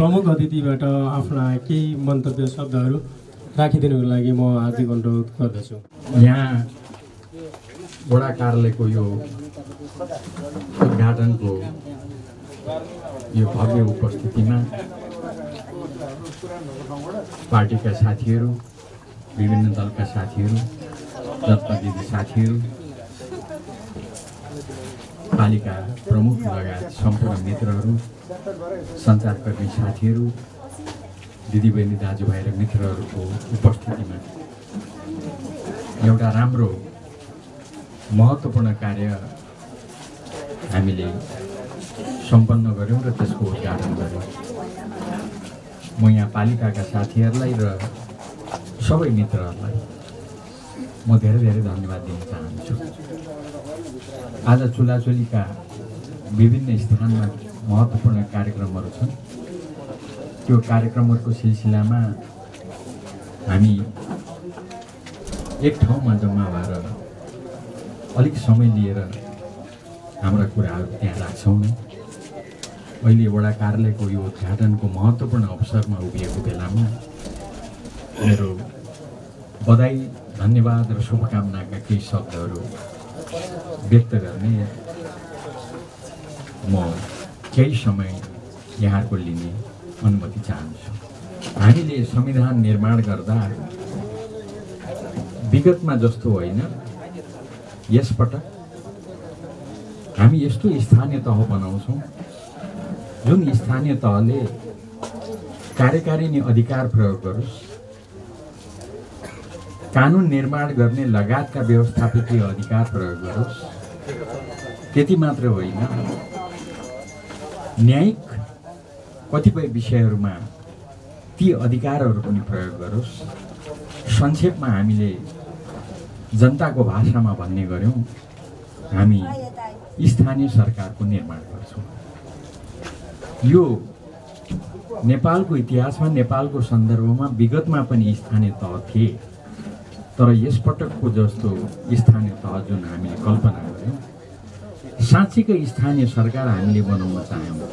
प्रमुख अतिथिबाट आफ्ना केही मन्तव्य शब्दहरू राखिदिनुको लागि म हार्दिक अनुरोध गर्दछु। यहाँ वडा कार्यालयको यो उद्घाटनको यो भव्य उपस्थितिमा पार्टीका साथीहरू, विभिन्न दलका साथीहरू, जनप्रतिनिधि साथीहरू, पालिका प्रमुख लगायत सम्पूर्ण मित्रहरू, सञ्चारकर्मी साथीहरू, दिदीबहिनी दाजुभाइ र मित्रहरूको उपस्थितिमा एउटा राम्रो महत्त्वपूर्ण कार्य हामीले सम्पन्न गऱ्यौँ र त्यसको उद्घाटन गऱ्यौँ। म यहाँ पालिकाका साथीहरूलाई र सबै मित्रहरूलाई म धेरै धेरै धन्यवाद दिन चाहन्छु। आज चुलाचुलीका विभिन्न स्थानमा महत्त्वपूर्ण कार्यक्रमहरू छन्। त्यो कार्यक्रमहरूको सिलसिलामा हामी एक ठाउँमा जम्मा भएर अलिक समय लिएर हाम्रा कुराहरू त्यहाँ राख्छौँ नै। अहिले वडा कार्यालयको यो उद्घाटनको महत्त्वपूर्ण अवसरमा उभिएको बेलामा मेरो बधाई, धन्यवाद र शुभकामनाका केही शब्दहरू व्यक्त गर्ने म केही समय यहाँको लिने अनुमति चाहन्छु। हामीले संविधान निर्माण गर्दा विगतमा जस्तो होइन, यसपटक हामी यस्तो स्थानीय तह बनाउँछौँ जुन स्थानीय तहले कार्यकारिणी अधिकार प्रयोग गरोस्, कानुन निर्माण गर्ने लगायतका व्यवस्थापकीय अधिकार प्रयोग गरोस्। त्यति मात्र होइन, न्यायिक कतिपय विषयहरूमा ती अधिकारहरू पनि प्रयोग गरोस्। संक्षेपमा हामीले जनताको भाषामा भन्ने गर्यौँ, हामी स्थानीय सरकारको निर्माण गर्छौँ। यो नेपालको इतिहासमा, नेपालको सन्दर्भमा विगतमा पनि स्थानीय तह थिए, तर यसपटकको जस्तो स्थानीय तह जुन हामीले कल्पना गर्यौँ, साँच्चीकै स्थानीय सरकार हामीले बनाउन चाह्यौँ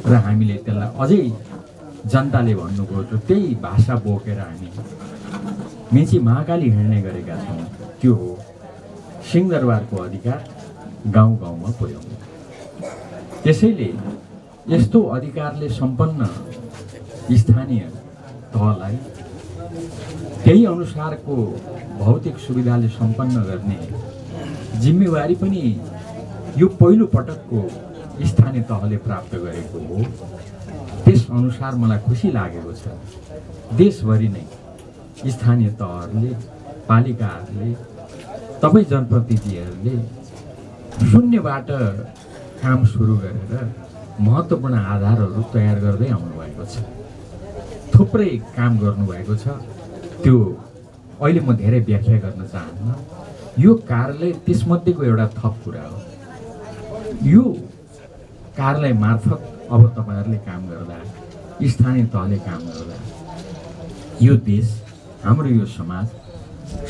र हामीले त्यसलाई अझै जनताले भन्नुभयो त्यही भाषा बोकेर हामी मेची महाकाली हिँड्ने गरेका छौँ। त्यो हो सिंहदरबारको अधिकार गाउँ गाउँमा पुर्याउनु। त्यसैले यस्तो अधिकारले सम्पन्न स्थानीय तहलाई त्यही अनुसारको भौतिक सुविधाले सम्पन्न गर्ने जिम्मेवारी पनि यो पहिलो पटकको स्थानीय तहले प्राप्त गरेको हो। त्यस अनुसार मलाई खुसी लागेको छ देशभरि नै स्थानीय तहहरूले, पालिकाहरूले, तपाईँ जनप्रतिनिधिहरूले शून्यबाट काम सुरु गरेर महत्त्वपूर्ण आधारहरू तयार गर्दै आउनुभएको छ। थुप्रै काम गर्नुभएको छ। त्यो अहिले म धेरै व्याख्या गर्न चाहन्न। यो कार्यालय त्यसमध्येको एउटा थप कुरा हो। यो कार्यालय मार्फत अब तपाईँहरूले काम गर्दा, स्थानीय तहले काम गर्दा यो देश, हाम्रो यो समाज,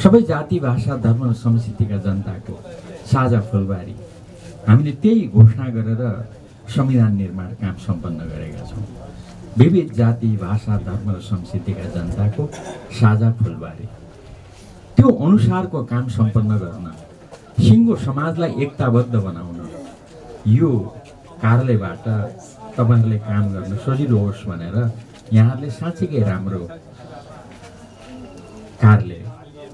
सबै जाति, भाषा, धर्म र संस्कृतिका जनताको साझा फुलबारी हामीले त्यही घोषणा गरेर संविधान निर्माण काम सम्पन्न गरेका छौँ। विविध जाति, भाषा, धर्म र संस्कृतिका जनताको साझा फुलबारी, त्यो अनुसारको काम सम्पन्न गर्न, सिङ्गो समाजलाई एकताबद्ध बनाउन यो कार्यालयबाट तपाईँहरूले काम गर्न सजिलो होस् भनेर यहाँहरूले साँच्चीकै राम्रो कार्यालय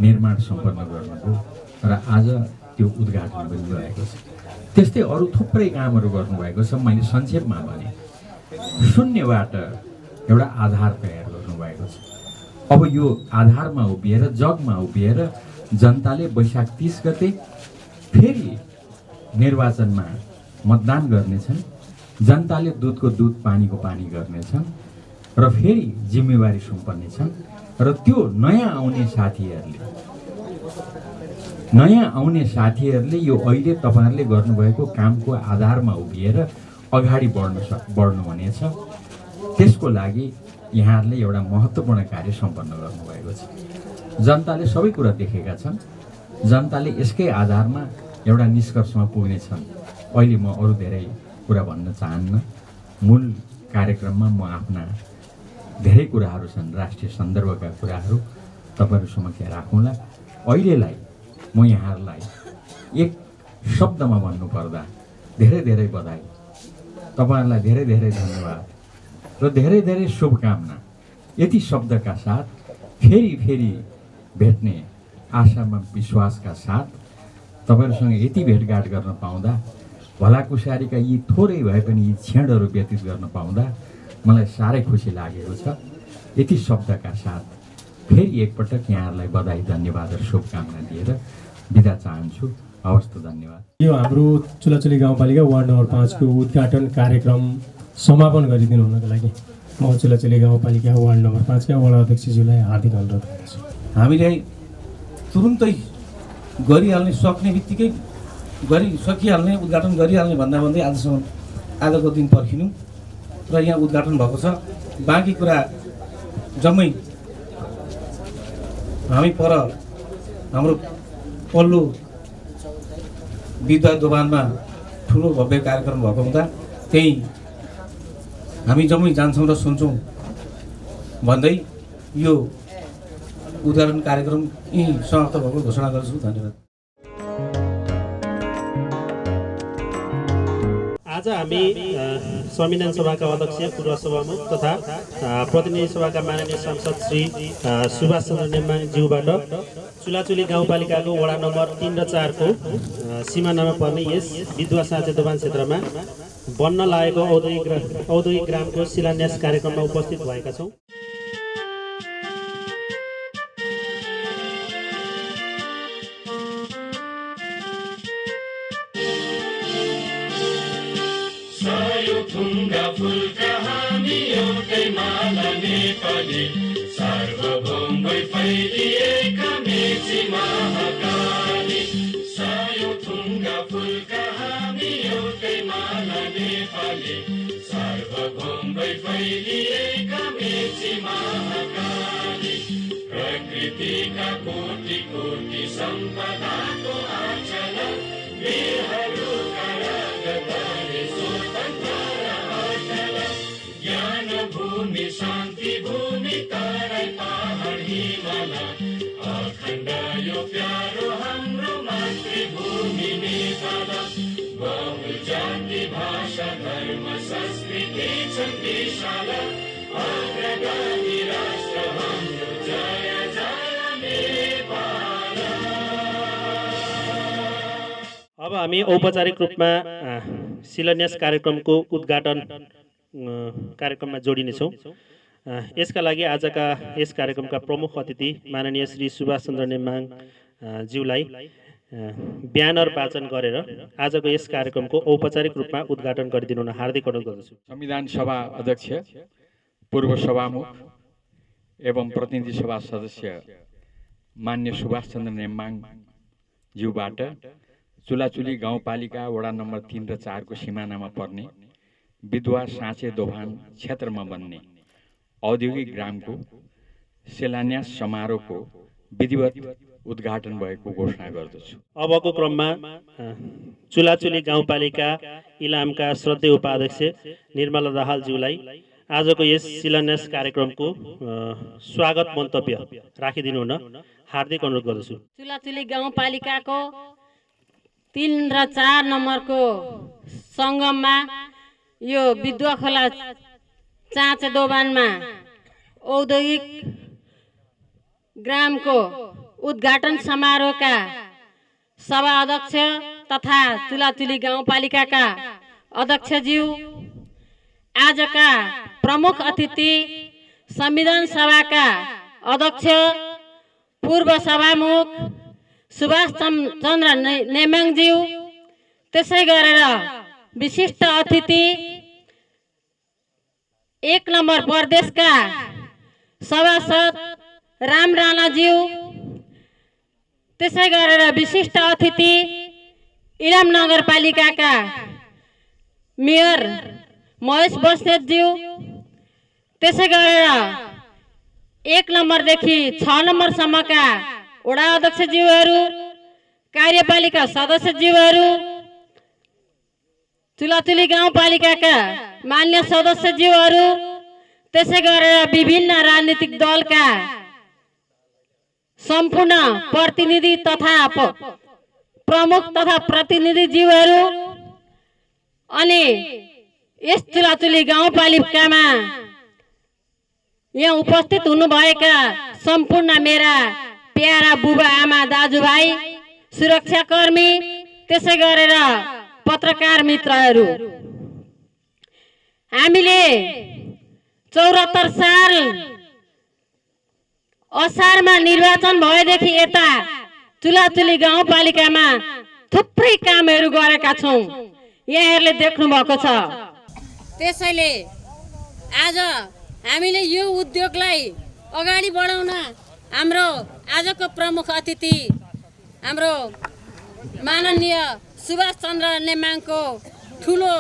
निर्माण सम्पन्न गर्नुभयो र आज त्यो उद्घाटन पनि भएको छ। त्यस्तै अरू थुप्रै कामहरू गर्नुभएको छ। मैले संक्षेपमा भने शून्यबाट एउटा आधार तयार गर्नुभएको छ। अब यो आधारमा उभिएर, जगमा उभिएर जनताले वैशाख 30 गते फेरि निर्वाचनमा मतदान गर्नेछन्। जनताले दुधको दुध, पानीको पानी गर्नेछन् र फेरि जिम्मेवारी सुम्पर्नेछन्। र त्यो नयाँ आउने साथीहरूले यो अहिले तपाईँहरूले गर्नुभएको कामको आधारमा उभिएर अगाडि बढ्नुहुनेछ। त्यसको लागि यहाँहरूले एउटा महत्त्वपूर्ण कार्य सम्पन्न गर्नुभएको छ। जनताले सबै कुरा देखेका छन्। जनताले यसकै आधारमा एउटा निष्कर्षमा पुग्नेछन्। अहिले म अरू धेरै कुरा भन्न चाहन्न। मूल कार्यक्रममा म आफ्ना धेरै कुराहरू छन्, राष्ट्रिय सन्दर्भका कुराहरू तपाईँहरू समक्ष राखौँला। अहिलेलाई म यहाँहरूलाई एक शब्दमा भन्नुपर्दा धेरै धेरै बधाई, तपाईँहरूलाई धेरै धेरै धन्यवाद र धेरै धेरै शुभकामना। यति शब्दका साथ फेरि भेट्ने आशामा विश्वासका साथ तपाईँहरूसँग यति भेटघाट गर्न पाउँदा, भलाकुसारीका यी थोरै भए पनि यी क्षणहरू व्यतीत गर्न पाउँदा मलाई साह्रै खुसी लागेको छ। यति शब्दका साथ फेरि एकपटक यहाँहरूलाई बधाई, धन्यवाद र शुभकामना दिएर बिदा चाहन्छु। हवस् त, धन्यवाद। यो हाम्रो चुलाचुली गाउँपालिका वार्ड नम्बर 5 को उद्घाटन कार्यक्रम समापन गरिदिनु हुनको लागि म चुलाचुली गाउँपालिका वार्ड नम्बर 5 का वडा अध्यक्षज्यूलाई हार्दिक अनुरोध गर्दछु। हामीले तुरुन्तै गरिहाल्ने, सक्ने बित्तिकै सकिहाल्ने, उद्घाटन गरिहाल्ने भन्दा भन्दै आजको दिन पर्खिनु र यहाँ उद्घाटन भएको छ। बाँकी कुरा जम्मै हामी पर हाम्रो पल्लो विद्या दोभानमा ठुलो भव्य कार्यक्रम भएको हुँदा त्यही हामी जम्मै जान्छौँ र सुन्छौँ भन्दै यो उद्घाटन कार्यक्रम यही समाप्त भएको घोषणा गर्छु। धन्यवाद। आज हामी संविधान सभाका अध्यक्ष, पूर्व सभामुख तथा प्रतिनिधि सभाका माननीय सांसद श्री सुभाष चन्द्र नेमाङज्यूबाट चुलाचुली गाउँपालिकाको वडा नम्बर 3 र 4 को सिमानामा पर्ने यस विधवा साँचे दोभान क्षेत्रमा बन्न लागेको औद्योगिक ग्रामको शिलान्यास कार्यक्रममा उपस्थित भएका छौँ। थुङ्गा फुलका हामी एउटै माला नेपाली, सार्वभौम भई फैलिएका मेची महाकाली। सायो थुङ्गा फुलका हामी एउटै माला नेपाली, सार्वभौम भई फैलिएका मेची महाकाली। प्रकृतिका कोटि कोटि सम्पदाको आचल, वीरहरूका रगतले स्वतन्त्र भूमि शान्ति भूमि तराई पहाड हिमाल, अखण्ड यो प्यारो हाम्रो मातृभूमि नेपाल। बहु जाति भाषा धर्म संस्कृति छन् विशाल, अग्रगामी राष्ट्र हाम्रो जय जय नेपाल। अब हामी औपचारिक रूपमा शिलान्यास कार्यक्रमको उद्घाटन कार्यक्रममा जोडिनेछौँ। यसका लागि आजका यस कार्यक्रमका प्रमुख अतिथि माननीय श्री सुभाष चन्द्र नेमाङ ज्यूलाई ब्यानर वाचन गरेर आजको यस कार्यक्रमको औपचारिक रूपमा उद्घाटन गरिदिनु हुन हार्दिक अनुरोध गर्दछु। संविधान सभा अध्यक्ष, पूर्व सभामुख एवं प्रतिनिधि सभा सदस्य मान्य सुभाष चन्द्र नेमाङ ज्यूबाट चुलाचुली गाउँपालिका वडा नम्बर 3 र 4 को सिमानामा पर्ने विधवा साँचे दोभान क्षेत्रमा बन्ने औद्योगिक ग्रामको शिलान्यास समारोहको विधिवत उद्घाटन भएको घोषणा गर्दछु। अबको क्रममा चुलाचुली गाउँपालिका इलामका श्रद्धेय उपाध्यक्ष निर्मला दाहालज्यूलाई आजको यस शिलान्यास कार्यक्रमको स्वागत मन्तव्य राखिदिनु हुन हार्दिक अनुरोध गर्दछु। चुलाचुली गाउँपालिकाको 3 र 4 नम्बरको सङ्गममा यो विधवा खोला चाँचे दोभानमा औद्योगिक ग्रामको उद्घाटन समारोहका सभा अध्यक्ष तथा चुलाचुली गाउँपालिकाका अध्यक्षज्यू, आजका प्रमुख अतिथि संविधान सभाका अध्यक्ष पूर्व सभामुख सुभाष चन्द्र नेमाङज्यू, त्यसै गरेर विशिष्ट अतिथि 1 नम्बर प्रदेशका सभासद राम राणाज्यू, त्यसै गरेर विशिष्ट अतिथि इलाम नगरपालिकाका मेयर महेश बस्नेतज्यू, त्यसै गरेर 1 नम्बरदेखि 6 नम्बरसम्मका वडा अध्यक्षज्यूहरू, कार्यपालिका सदस्यज्यूहरू, चुलाचुली गाउँपालिकाका मान्य सदस्यज्यूहरू, त्यसै गरेर विभिन्न राजनीतिक दलका सम्पूर्ण प्रतिनिधि तथा प्रमुख तथा प्रतिनिधिज्यूहरू अनि यस चुलाचुली गाउँपालिकामा यहाँ उपस्थित हुनुभएका सम्पूर्ण मेरा प्यारा बुबा आमा दाजुभाइ, सुरक्षाकर्मी, त्यसै गरेर पत्रकार मित्रहरू, हामीले 74 साल असारमा निर्वाचन भएदेखि यता चुलाचुली गाउँपालिकामा थुप्रै कामहरू गरेका छौँ, यहाँहरूले देख्नु भएको छ। त्यसैले आज हामीले यो उद्योगलाई अगाडि बढाउन हाम्रो आजको प्रमुख अतिथि हाम्रो माननीय सुभाष चन्द्र नेमाङको ठुलो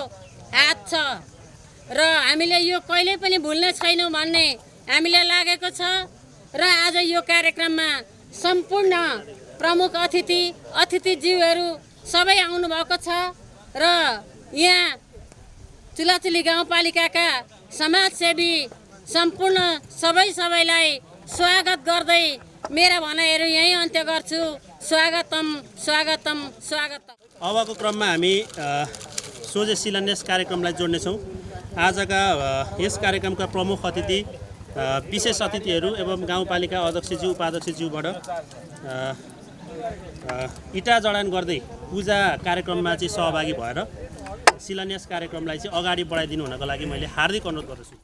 हात छ र हामीले यो कहिले पनि भुल्ने छैनौँ भन्ने हामीलाई लागेको छ र आज यो कार्यक्रममा सम्पूर्ण प्रमुख अतिथिज्यूहरू सबै आउनुभएको छ र यहाँ चुलाचुली गाउँपालिकाका समाजसेवी सम्पूर्ण सबैलाई स्वागत गर्दै मेरा भनाइहरू यहीँ अन्त्य गर्छु। स्वागतम स्वागतम स्वागतम। अबको क्रममा हामी सोझै शिलान्यास कार्यक्रमलाई जोड्नेछौँ। आजका यस कार्यक्रमका प्रमुख अतिथि, विशेष अतिथिहरू एवं गाउँपालिका अध्यक्षज्यू उपाध्यक्षज्यूबाट इँटा जडान गर्दै पूजा कार्यक्रममा चाहिँ सहभागी भएर शिलान्यास कार्यक्रमलाई चाहिँ अगाडि बढाइदिनु हुनको लागि मैले हार्दिक अनुरोध गर्दछु।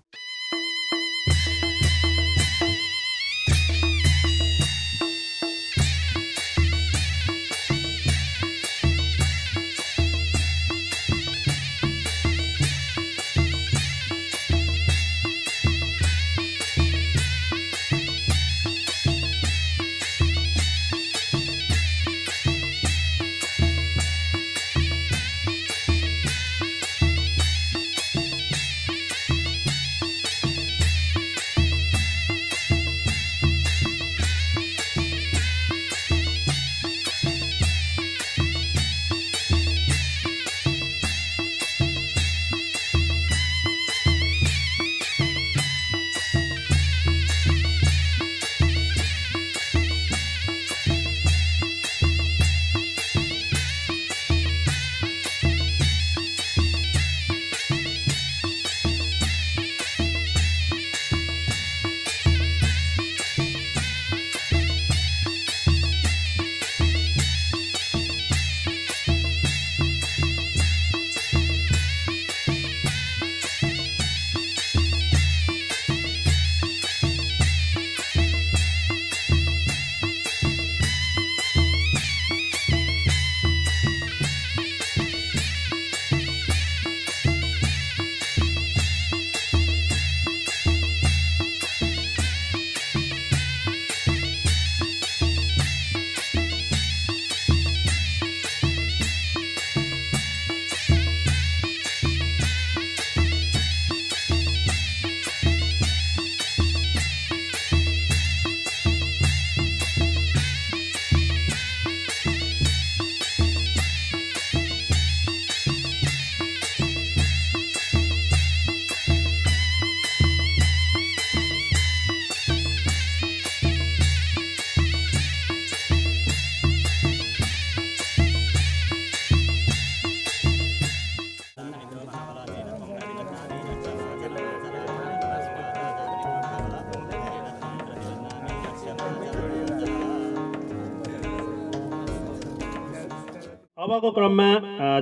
अबको क्रममा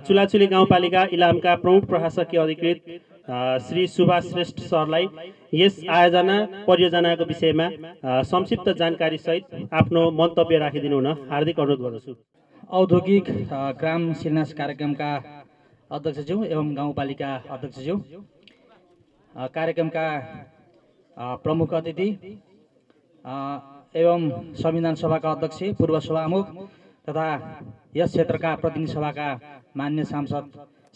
चुलाचुली गाउँपालिका इलामका प्रमुख प्रशासकीय अधिकृत श्री सुभाष श्रेष्ठ सरलाई यस आयोजना परियोजनाको विषयमा संक्षिप्त जानकारी सहित आफ्नो मन्तव्य राखिदिनु हुन हार्दिक अनुरोध गर्दछु। औद्योगिक ग्राम शिलान्यास कार्यक्रमका अध्यक्षज्यू एवं गाउँपालिका अध्यक्षज्यू, कार्यक्रमका प्रमुख अतिथि एवं संविधान सभाका अध्यक्ष, पूर्व सभामुख तथा यस क्षेत्रका प्रतिनिधि सभाका मान्य सांसद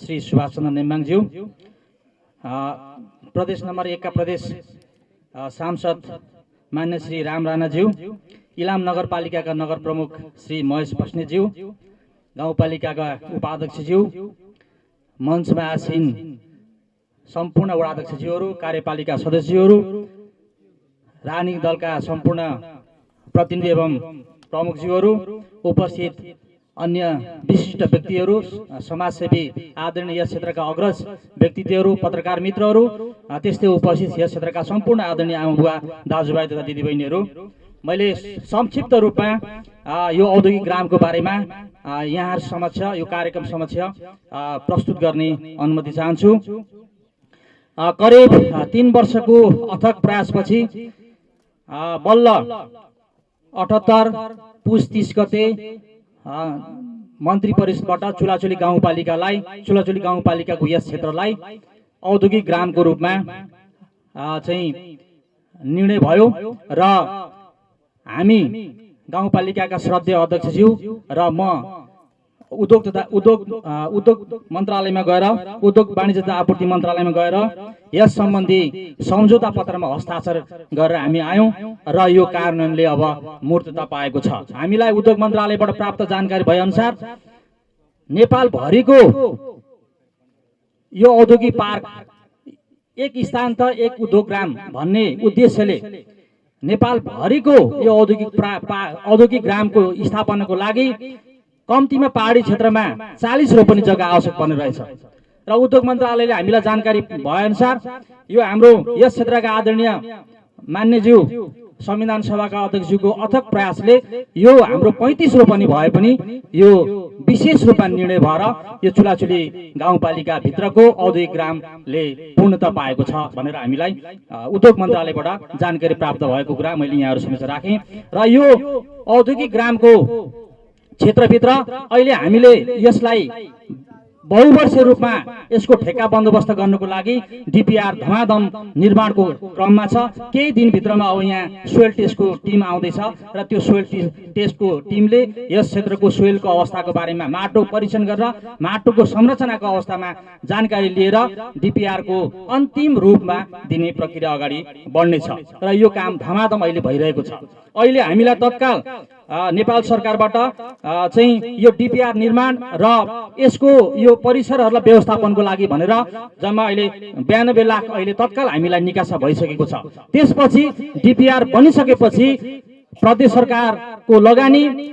श्री सुभाष चन्द्र नेमाङज्यू, प्रदेश नम्बर 1 का प्रदेश सांसद मान्य श्री राम राणाज्यू, इलाम नगरपालिकाका नगर प्रमुख श्री महेश बस्नेतज्यू, गाउँपालिकाका उपाध्यक्षज्यू, मञ्चमा आसीन सम्पूर्ण वडा अध्यक्षज्यूहरू, कार्यपालिका सदस्यहरू, राजनीतिक दलका सम्पूर्ण प्रतिनिधि एवं प्रमुखज्यूहरू, उपस्थित अन्य विशिष्ट व्यक्तिहरू, समाजसेवी आदरणीय यस क्षेत्रका अग्रज व्यक्तित्वहरू, पत्रकार मित्रहरू, त्यस्तै उपस्थित यस क्षेत्रका सम्पूर्ण आदरणीय आमाबुवा दाजुभाइ तथा दिदीबहिनीहरू, मैले संक्षिप्त रूपमा यो औद्योगिक ग्रामको बारेमा यहाँहरू समक्ष यो कार्यक्रम समक्ष प्रस्तुत गर्ने अनुमति चाहन्छु। करिब 3 वर्षको अथक प्रयासपछि बल्ल 78 पुस 30 गते मन्त्री परिषदबाट चुलाचुली गाउँपालिकाको यस क्षेत्रलाई औद्योगिक ग्रामको रूपमा चाहिँ निर्णय भयो र हामी गाउँपालिकाका श्रद्धेय अध्यक्षज्यू र म उद्योग मन्त्रालयमा गएर, उद्योग वाणिज्य तथा आपूर्ति मन्त्रालयमा गएर यस सम्बन्धी सम्झौता पत्रमा हस्ताक्षर गरेर हामी आयौँ र यो कार्यान्वयनले अब मूर्तता पाएको छ। हामीलाई उद्योग मन्त्रालयबाट प्राप्त जानकारी भएअनुसार नेपालभरिको यो औद्योगिक पार्क एक स्थान त एक उद्योग ग्राम भन्ने उद्देश्यले नेपालभरिको यो औद्योगिक ग्रामको स्थापनाको लागि कम्तीमा पहाडी क्षेत्रमा 40 रोपनी जग्गा आवश्यक पर्ने रहेछ र उद्योग मन्त्रालयले हामीलाई जानकारी भएअनुसार यो हाम्रो यस क्षेत्रका आदरणीय मान्यज्यू संविधान सभाका अध्यक्षज्यूको अथक प्रयासले यो हाम्रो 35 रोपनी भए पनि यो विशेष रूपमा निर्णय भएर यो चुलाचुली गाउँपालिका भित्रको औद्योगिक ग्रामले पूर्णता पाएको छ भनेर हामीलाई उद्योग मन्त्रालयबाट जानकारी प्राप्त भएको कुरा मैले यहाँहरू समक्ष राखेँ र यो औद्योगिक ग्रामको क्षेत्रभित्र अहिले हामीले यसलाई बहुवर्षीय रूपमा यसको ठेक्का बन्दोबस्त गर्नुको लागि डिपिआर धमाधम निर्माणको क्रममा छ। केही दिनभित्रमा अब यहाँ सोइल टेस्टको टिम आउँदैछ र त्यो सोइल टेस्टको टिमले यस क्षेत्रको सोइलको अवस्थाको बारेमा माटो परीक्षण गरेर माटोको संरचनाको अवस्थामा जानकारी लिएर डिपिआरको अन्तिम रूपमा दिने प्रक्रिया अगाडि बढ्नेछ र यो काम धमाधम अहिले भइरहेको छ। अहिले हामीलाई तत्काल नेपाल सरकारबाट चाहिँ यो डिपिआर निर्माण र यसको यो परिसरहरूलाई व्यवस्थापनको लागि भनेर जम्मा अहिले 92 लाख अहिले तत्काल हामीलाई निकासा भइसकेको छ। त्यसपछि डिपिआर बनिसकेपछि प्रदेश सरकारको लगानी,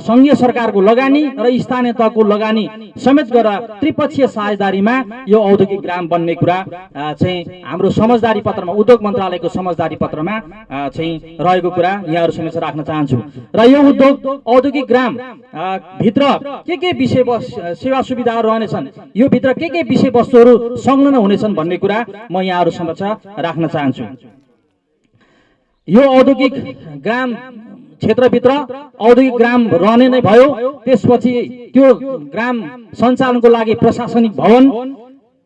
संघीय सरकारको लगानी र स्थानीय तहको लगानी समेत गरेर त्रिपक्षीय साझेदारीमा यो औद्योगिक ग्राम बन्ने कुरा चाहिँ हाम्रो समझदारी पत्रमा, उद्योग मन्त्रालयको समझदारी पत्रमा चाहिँ रहेको कुरा यहाँहरू समक्ष राख्न चाहन्छु। र यो औद्योगिक ग्राम भित्र के विषय सेवा सुविधाहरू रहनेछन्, यो भित्र के विषय वस्तुहरू संलग्न हुनेछन् भन्ने कुरा म यहाँहरू समक्ष राख्न चाहन्छु। यो औद्योगिक ग्राम क्षेत्रभित्र औद्योगिक ग्राम रहने नै भयो। त्यसपछि त्यो ग्राम सञ्चालनको लागि प्रशासनिक भवन,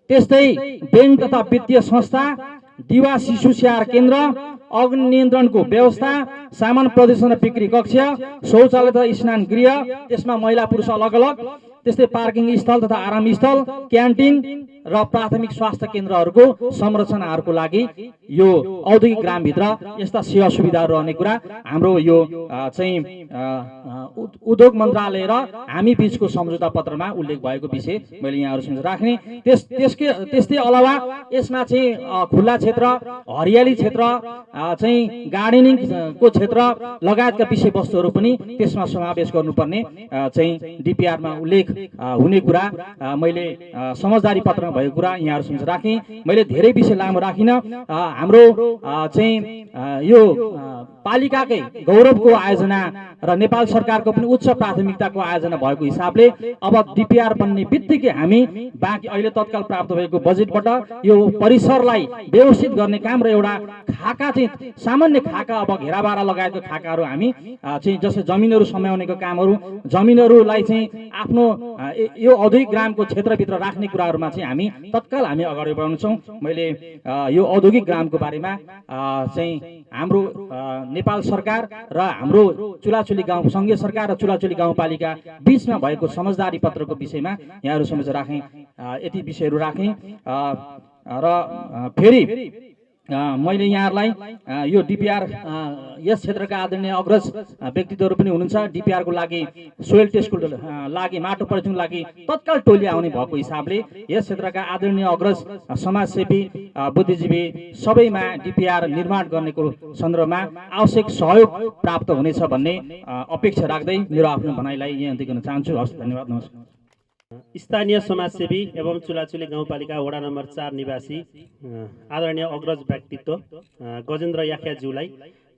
त्यस्तै बैंक तथा वित्तीय संस्था, दिवा शिशु स्याहार केन्द्र, अग्नि नियन्त्रणको व्यवस्था, सामान प्रदर्शन र बिक्री कक्ष, शौचालय तथा स्नान गृह, त्यसमा महिला पुरुष अलग अलग, त्यस्तै पार्किङ स्थल तथा आराम स्थल, क्यान्टिन र प्राथमिक स्वास्थ्य केन्द्रहरूको संरचनाहरूको लागि यो औद्योगिक ग्रामभित्र यस्ता सेवा सुविधाहरू रहने कुरा हाम्रो यो चाहिँ उद्योग मन्त्रालय र हामी बीचको सम्झौता पत्रमा उल्लेख भएको विषय मैले यहाँहरूसँग राख्ने। त्यस्तै अलावा यसमा चाहिँ खुल्ला क्षेत्र, हरियाली क्षेत्र, चाहिँ गार्डनिङको क्षेत्र लगायतका विषयवस्तुहरू पनि त्यसमा समावेश गर्नुपर्ने चाहिँ डिपिआरमा उल्लेख हुने कुरा मैले समझदारी पत्रमा भएको कुरा यहाँहरूसँग राखेँ। मैले धेरै विषय लामो राखिनँ। हाम्रो चाहिँ यो पालिकाकै गौरवको आयोजना र नेपाल सरकारको पनि उच्च प्राथमिकताको आयोजना भएको हिसाबले अब डिपिआर बन्ने बित्तिकै हामी बाँकी अहिले तत्काल प्राप्त भएको बजेटबाट यो परिसरलाई व्यवस्थित गर्ने काम र एउटा खाका चाहिँ सामान्य खाका, अब घेराबारा लगायतको खाकाहरू हामी चाहिँ जस्तै जमिनहरू सम्याउनेको कामहरू, जमिनहरूलाई चाहिँ आफ्नो यो औद्योगिक ग्रामको क्षेत्रभित्र राख्ने कुराहरूमा चाहिँ हामी तत्काल हामी अगाडि बढाउँछौँ। मैले यो औद्योगिक ग्रामको बारेमा चाहिँ हाम्रो नेपाल सरकार र हाम्रो चुलाचुली गाउँ, संघीय सरकार र चुलाचुली गाउँपालिका बीचमा भएको समझदारी पत्रको विषयमा यहाँहरू समक्ष राखेँ। यति विषयहरू राखेँ र फेरि मैले यहाँहरूलाई यो डिपिआर यस क्षेत्रका आदरणीय अग्रज व्यक्तित्वहरू पनि हुनुहुन्छ। डिपिआरको लागि सोइल टेस्टको लागि माटो परीक्षणको लागि तत्काल टोली आउने भएको हिसाबले यस क्षेत्रका आदरणीय अग्रज समाजसेवी बुद्धिजीवी सबैमा डिपिआर निर्माण गर्नेको सन्दर्भमा आवश्यक सहयोग प्राप्त हुनेछ भन्ने अपेक्षा राख्दै मेरो आफ्नो भनाइलाई यही अन्त्य गर्न चाहन्छु। हस्, धन्यवाद, नमस्कार। स्थानीय समाजसेवी एवं चुलाचुली गाउँपालिका वडा नम्बर 4 निवासी आदरणीय अग्रज व्यक्तित्व गजेन्द्र याख्याज्यूलाई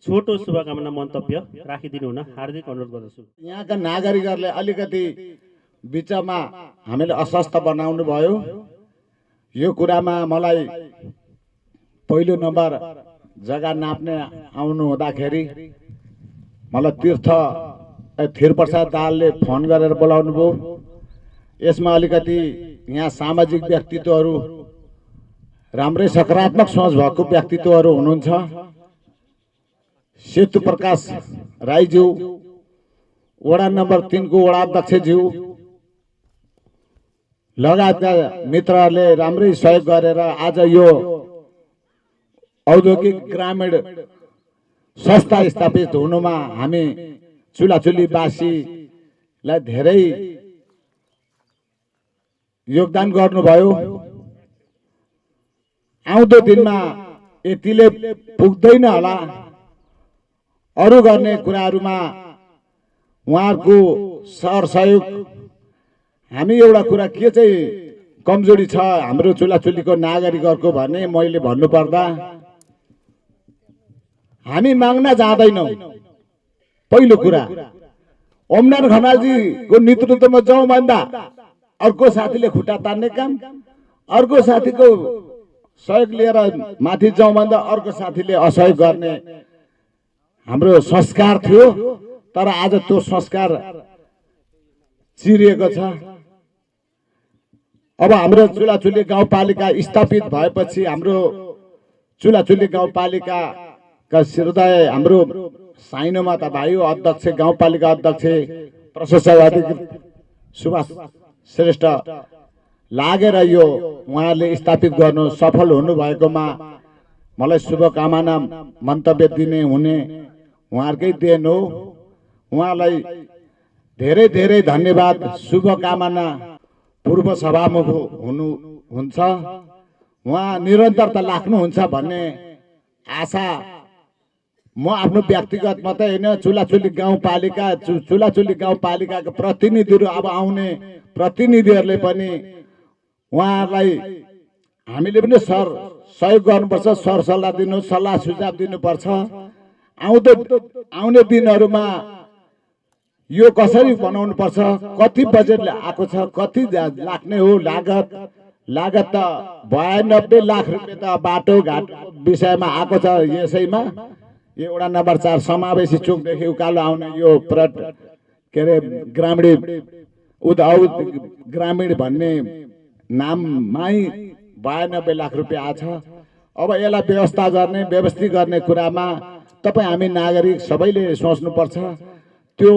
छोटो शुभकामना मन्तव्य राखिदिनु हुन हार्दिक अनुरोध गर्दछु। यहाँका नागरिकहरूले अलिकति बिचमा हामीले अस्वस्थ बनाउनु भयो। यो कुरामा मलाई पहिलो नम्बर जग्गा नाप्ने आउनु हुँदाखेरि मलाई थिरप्रसाद दाहालले फोन गरेर बोलाउनु भयो। यसमा अलिकति यहाँ सामाजिक व्यक्तित्वहरू राम्रै सकारात्मक सोच भएको व्यक्तित्वहरू हुनुहुन्छ। सेतु प्रकाश राईज्यू, वडा नम्बर 3 को वडा अध्यक्षज्यू लगायतका मित्रहरूले राम्रै सहयोग गरेर आज यो औद्योगिक ग्रामीण संस्था स्थापित हुनुमा हामी चुलाचुलीवासीलाई धेरै योगदान गर्नुभयो। आउँदो दिनमा यतिले पुग्दैन होला, अरू गर्ने कुराहरूमा उहाँहरूको सहयोग। हामी एउटा कुरा के चाहिँ कमजोरी छ हाम्रो चुलाचुलीको नागरिकहरूको भने मैले भन्नुपर्दा हामी माग्न जाँदैनौँ। पहिलो कुरा ओमनारायण खनालजीको नेतृत्वमा जाउँ भन्दा अर्को साथीले खुट्टा तान्ने काम, अर्को साथीको सहयोग लिएर माथि जाउँ भन्दा अर्को साथीले असहयोग गर्ने हाम्रो संस्कार थियो। तर आज त्यो संस्कार चिरिएको छ। अब हाम्रो चुलाचुली गाउँपालिका स्थापित भएपछि हाम्रो चुलाचुली गाउँपालिकाका श्रद्धेय हाम्रो साइनोमा त भाइ अध्यक्ष, गाउँपालिका अध्यक्ष प्रशासक सुभाष श्रेष्ठ लागेर यो उहाँले स्थापित गर्नु सफल हुनुभएकोमा मलाई शुभकामना मन्तव्य दिने हुने उहाँहरूकै देन हो। उहाँलाई धेरै धेरै धन्यवाद, शुभकामना। पूर्व सभामुख हुनुहुन्छ, उहाँ निरन्तरता लाग्नुहुन्छ भन्ने आशा म आफ्नो व्यक्तिगत मात्रै होइन, चुलाचुली गाउँपालिकाका प्रतिनिधिहरू अब आउने प्रतिनिधिहरूले पनि उहाँहरूलाई हामीले पनि सहयोग गर्नुपर्छ, सरसल्लाह दिनु, सल्लाह सुझाव दिनुपर्छ। आउने दिनहरूमा यो कसरी बनाउनु पर्छ, कति बजेट आएको छ, कति लाग्ने हो लागत त 92 लाख रुपियाँ त बाटोघाट विषयमा आएको छ। यसैमा यो वडा नम्बर 4 समावेशी चोकदेखि उकालो आउने यो के अरे ग्रामीण भन्ने नाममै 92 लाख रुपियाँ आछ। अब यसलाई व्यवस्था गर्ने, व्यवस्थित गर्ने कुरामा तपाईँ हामी नागरिक सबैले सोच्नुपर्छ। त्यो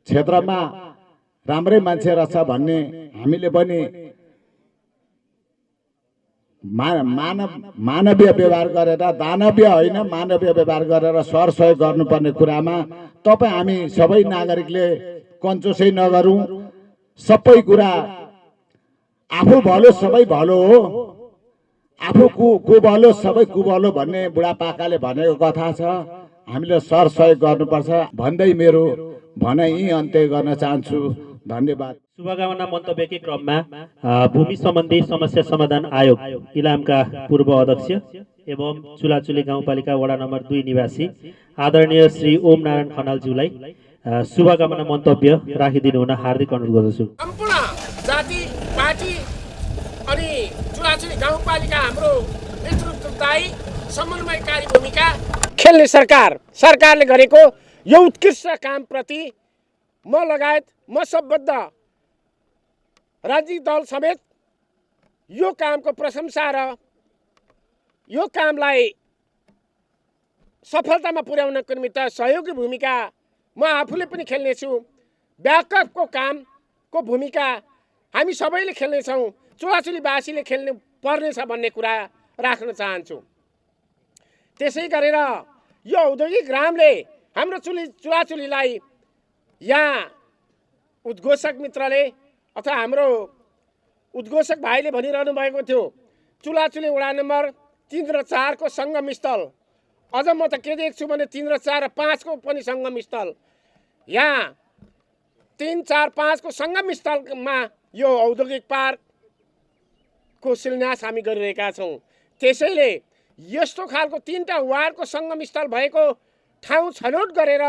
क्षेत्रमा राम्रै मान्छे रहेछ भन्ने हामीले पनि मानवीय व्यवहार गरेर, दानवीय होइन मानवीय व्यवहार गरेर सहयोग गर्नुपर्ने कुरामा तपाईँ हामी सबै नागरिकले कन्जोसै नगरौँ। सबै कुरा आफू भलो सबै भलो हो, आफू कुभलो सबै कुभलो भन्ने बुढापाकाले भनेको कथा छ। हामीले सहयोग गर्नुपर्छ भन्दै मेरो भनाइ यही अन्त्य गर्न चाहन्छु। धन्यवाद। शुभकामना मन्तव्यकै क्रममा भूमि सम्बन्धी समस्या समाधान आयोग इलामका पूर्व अध्यक्ष एवं चुलाचुली गाउँपालिका वडा नम्बर 2 निवासी आदरणीय श्री ओम नारायण खनालज्यूलाई शुभकामना मन्तव्य राखिदिनु हुन हार्दिक अनुरोध गर्दछु। सम्पूर्ण जाति पार्टी अनि चुलाचुली गाउँपालिका हाम्रो नेतृत्वदायी समन्वयकारी भूमिका खेल्ने सरकारले गरेको यो उत्कृष्ट कामप्रति म लगायत म सम्बद्ध राजनीतिक दल समेत यो कामको प्रशंसा र यो कामलाई सफलतामा पुर्याउनको निमित्त सहयोगी भूमिका म आफूले पनि खेल्नेछु। ब्याकअपको कामको भूमिका हामी सबैले खेल्नेछौँ, चुलाचुलीवासीले खेल्नु पर्नेछ भन्ने कुरा राख्न चाहन्छु। त्यसै गरेर यो औद्योगिक ग्रामले हाम्रो चुलाचुलीलाई यहाँ उद्घोषक मित्रले अथवा हाम्रो उद्घोषक भाइले भनिरहनु भएको थियो चुलाचुली वडा नम्बर 3 र 4 को सङ्गम स्थल। अझ म त के देख्छु भने 3 र 4 र 5 को पनि सङ्गम स्थल। यहाँ 3, 4, 5 को सङ्गम स्थलमा यो औद्योगिक पार्कको शिलान्यास हामी गरिरहेका छौँ। त्यसैले यस्तो खालको 3टा वार्डको सङ्गम स्थल भएको ठाउँ छनौट गरेर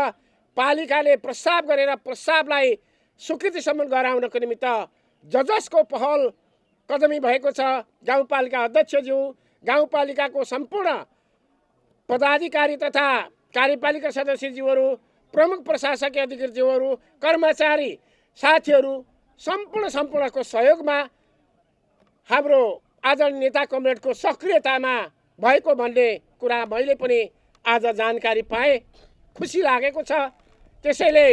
पालिकाले प्रस्ताव गरेर प्रस्तावलाई स्वीकृतिसम्म गराउनको निमित्त जसको पहल कदमी भएको छ गाउँपालिका अध्यक्षज्यू, गाउँपालिकाको सम्पूर्ण पदाधिकारी तथा कार्यपालिका सदस्यज्यूहरू, प्रमुख प्रशासकीय अधिकारीज्यूहरू, कर्मचारी साथीहरू सम्पूर्णको सहयोगमा हाम्रो आदरणीय नेता कमरेडको सक्रियतामा भएको भन्ने कुरा मैले पनि आज जानकारी पाएँ, खुसी लागेको छ। त्यसैले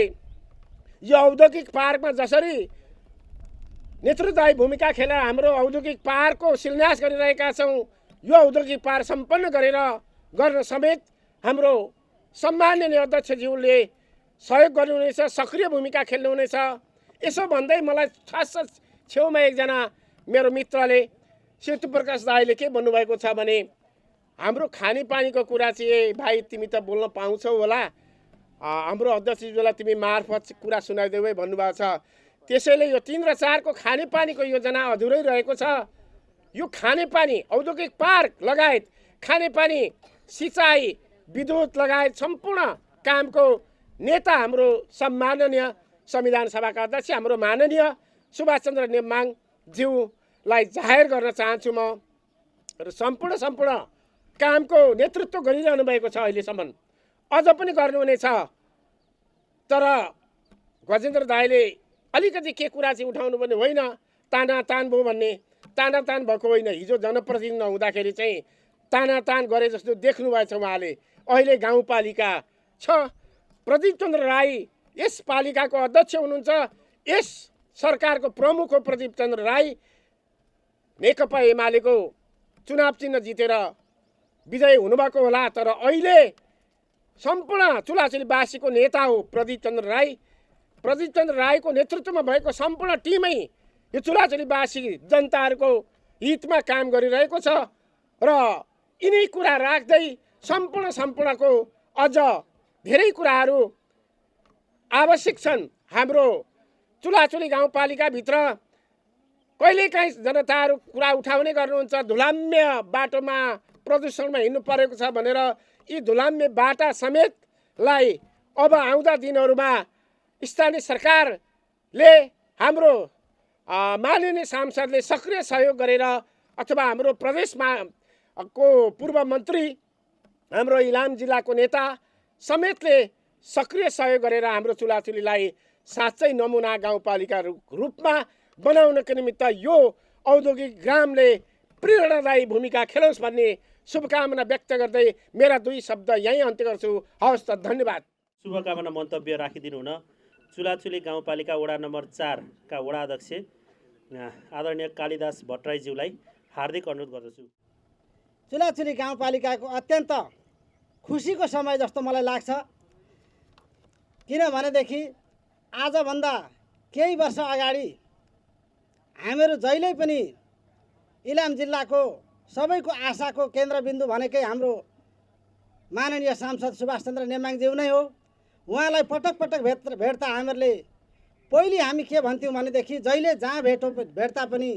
यो औद्योगिक पार्कमा जसरी नेतृत्वदायी भूमिका खेलेर हाम्रो औद्योगिक पार्कको शिलान्यास गरिरहेका छौँ, यो औद्योगिक पार्क सम्पन्न गर्न समेत हाम्रो सम्माननीय अध्यक्षज्यूले सहयोग गर्नुहुनेछ, सक्रिय भूमिका खेल्नुहुनेछ। यसो भन्दै मलाई खास छेउमा एकजना मेरो मित्रले सेतुप्रकाश दाईले के भन्नुभएको छ भने हाम्रो खानेपानीको कुरा चाहिँ भाइ तिमी त बोल्न पाउँछौ होला, हाम्रो अध्यक्षज्यूलाई तिमी मार्फत कुरा सुनाइदेऊ है भन्नुभएको छ। त्यसैले यो 3 र 4 को खानेपानीको योजना अधुरै रहेको छ। यो खानेपानी औद्योगिक पार्क लगायत खानेपानी, सिँचाइ, विद्युत लगायत सम्पूर्ण कामको नेता हाम्रो सम्माननीय संविधान सभाका अध्यक्ष हाम्रो माननीय सुभाषचन्द्र नेमाङ ज्यूलाई जाहेर गर्न चाहन्छु म। र सम्पूर्ण कामको नेतृत्व गरिरहनु भएको छ, अहिलेसम्म अझ पनि गर्नुहुनेछ। तर गजेन्द्र दाईले अलिकति के कुरा चाहिँ उठाउनु पनि होइन, तानातान भयो भन्ने। तानातान भएको होइन, हिजो जनप्रतिनिधि नहुँदाखेरि चाहिँ तानातान गरे जस्तो देख्नुभएछ उहाँले। अहिले गाउँपालिका छ, प्रदीप चन्द्र राई यस पालिकाको अध्यक्ष हुनुहुन्छ, यस सरकारको प्रमुख हो प्रदीप चन्द्र राई। नेकपा एमालेको चुनाव चिन्ह जितेर विजयी हुनुभएको होला, तर अहिले सम्पूर्ण चुलाचुलीवासीको नेता हो प्रदीप चन्द्र राई। प्रदीप चन्द्र राईको नेतृत्वमा भएको सम्पूर्ण टिमै यो चुलाचुलीवासी जनताहरूको हितमा काम गरिरहेको छ। र यिनै कुरा राख्दै सम्पूर्णको अझ धेरै कुराहरू आवश्यक छन्। हाम्रो चुलाचुली गाउँपालिकाभित्र कहिलेकाहीँ जनताहरू कुरा उठाउने गर्नुहुन्छ, धुलाम्य बाटोमा प्रदूषणमा हिँड्नु परेको छ भनेर। यी धुलाम्य बाटा समेतलाई अब आउँदा दिनहरूमा स्थानीय सरकारले हाम्रो माननीय सांसदले सक्रिय सहयोग गरेर अथवा हाम्रो प्रदेशमा को पूर्व मन्त्री, हाम्रो इलाम जिल्लाको नेता समेतले सक्रिय सहयोग गरेर हाम्रो चुलाचुलीलाई साँच्चै नमुना गाउँपालिका रूपमा बनाउनको निमित्त यो औद्योगिक ग्रामले प्रेरणादायी भूमिका खेलोस् भन्ने शुभकामना व्यक्त गर्दै मेरा 2 शब्द यहीँ अन्त्य गर्छु। हवस् त, धन्यवाद। शुभकामना मन्तव्य राखिदिनु हुन चुलाचुली गाउँपालिका वडा नम्बर 4 का वडा अध्यक्ष आदरणीय कालिदास भट्टराईज्यूलाई हार्दिक अनुरोध गर्दछु। चुलाचुली गाउँपालिकाको अत्यन्त खुसीको समय जस्तो मलाई लाग्छ। किनभनेदेखि आजभन्दा केही वर्ष अगाडि हामीहरू जहिल्यै पनि इलाम जिल्लाको सबैको आशाको केन्द्रबिन्दु भनेकै हाम्रो माननीय सांसद सुभाषचन्द्र नेमाङज्यू नै हो। उहाँलाई पटक पटक भेट्दा हामीहरूले पहिले हामी के भन्थ्यौँ भनेदेखि जहिले जहाँ भेट्दा पनि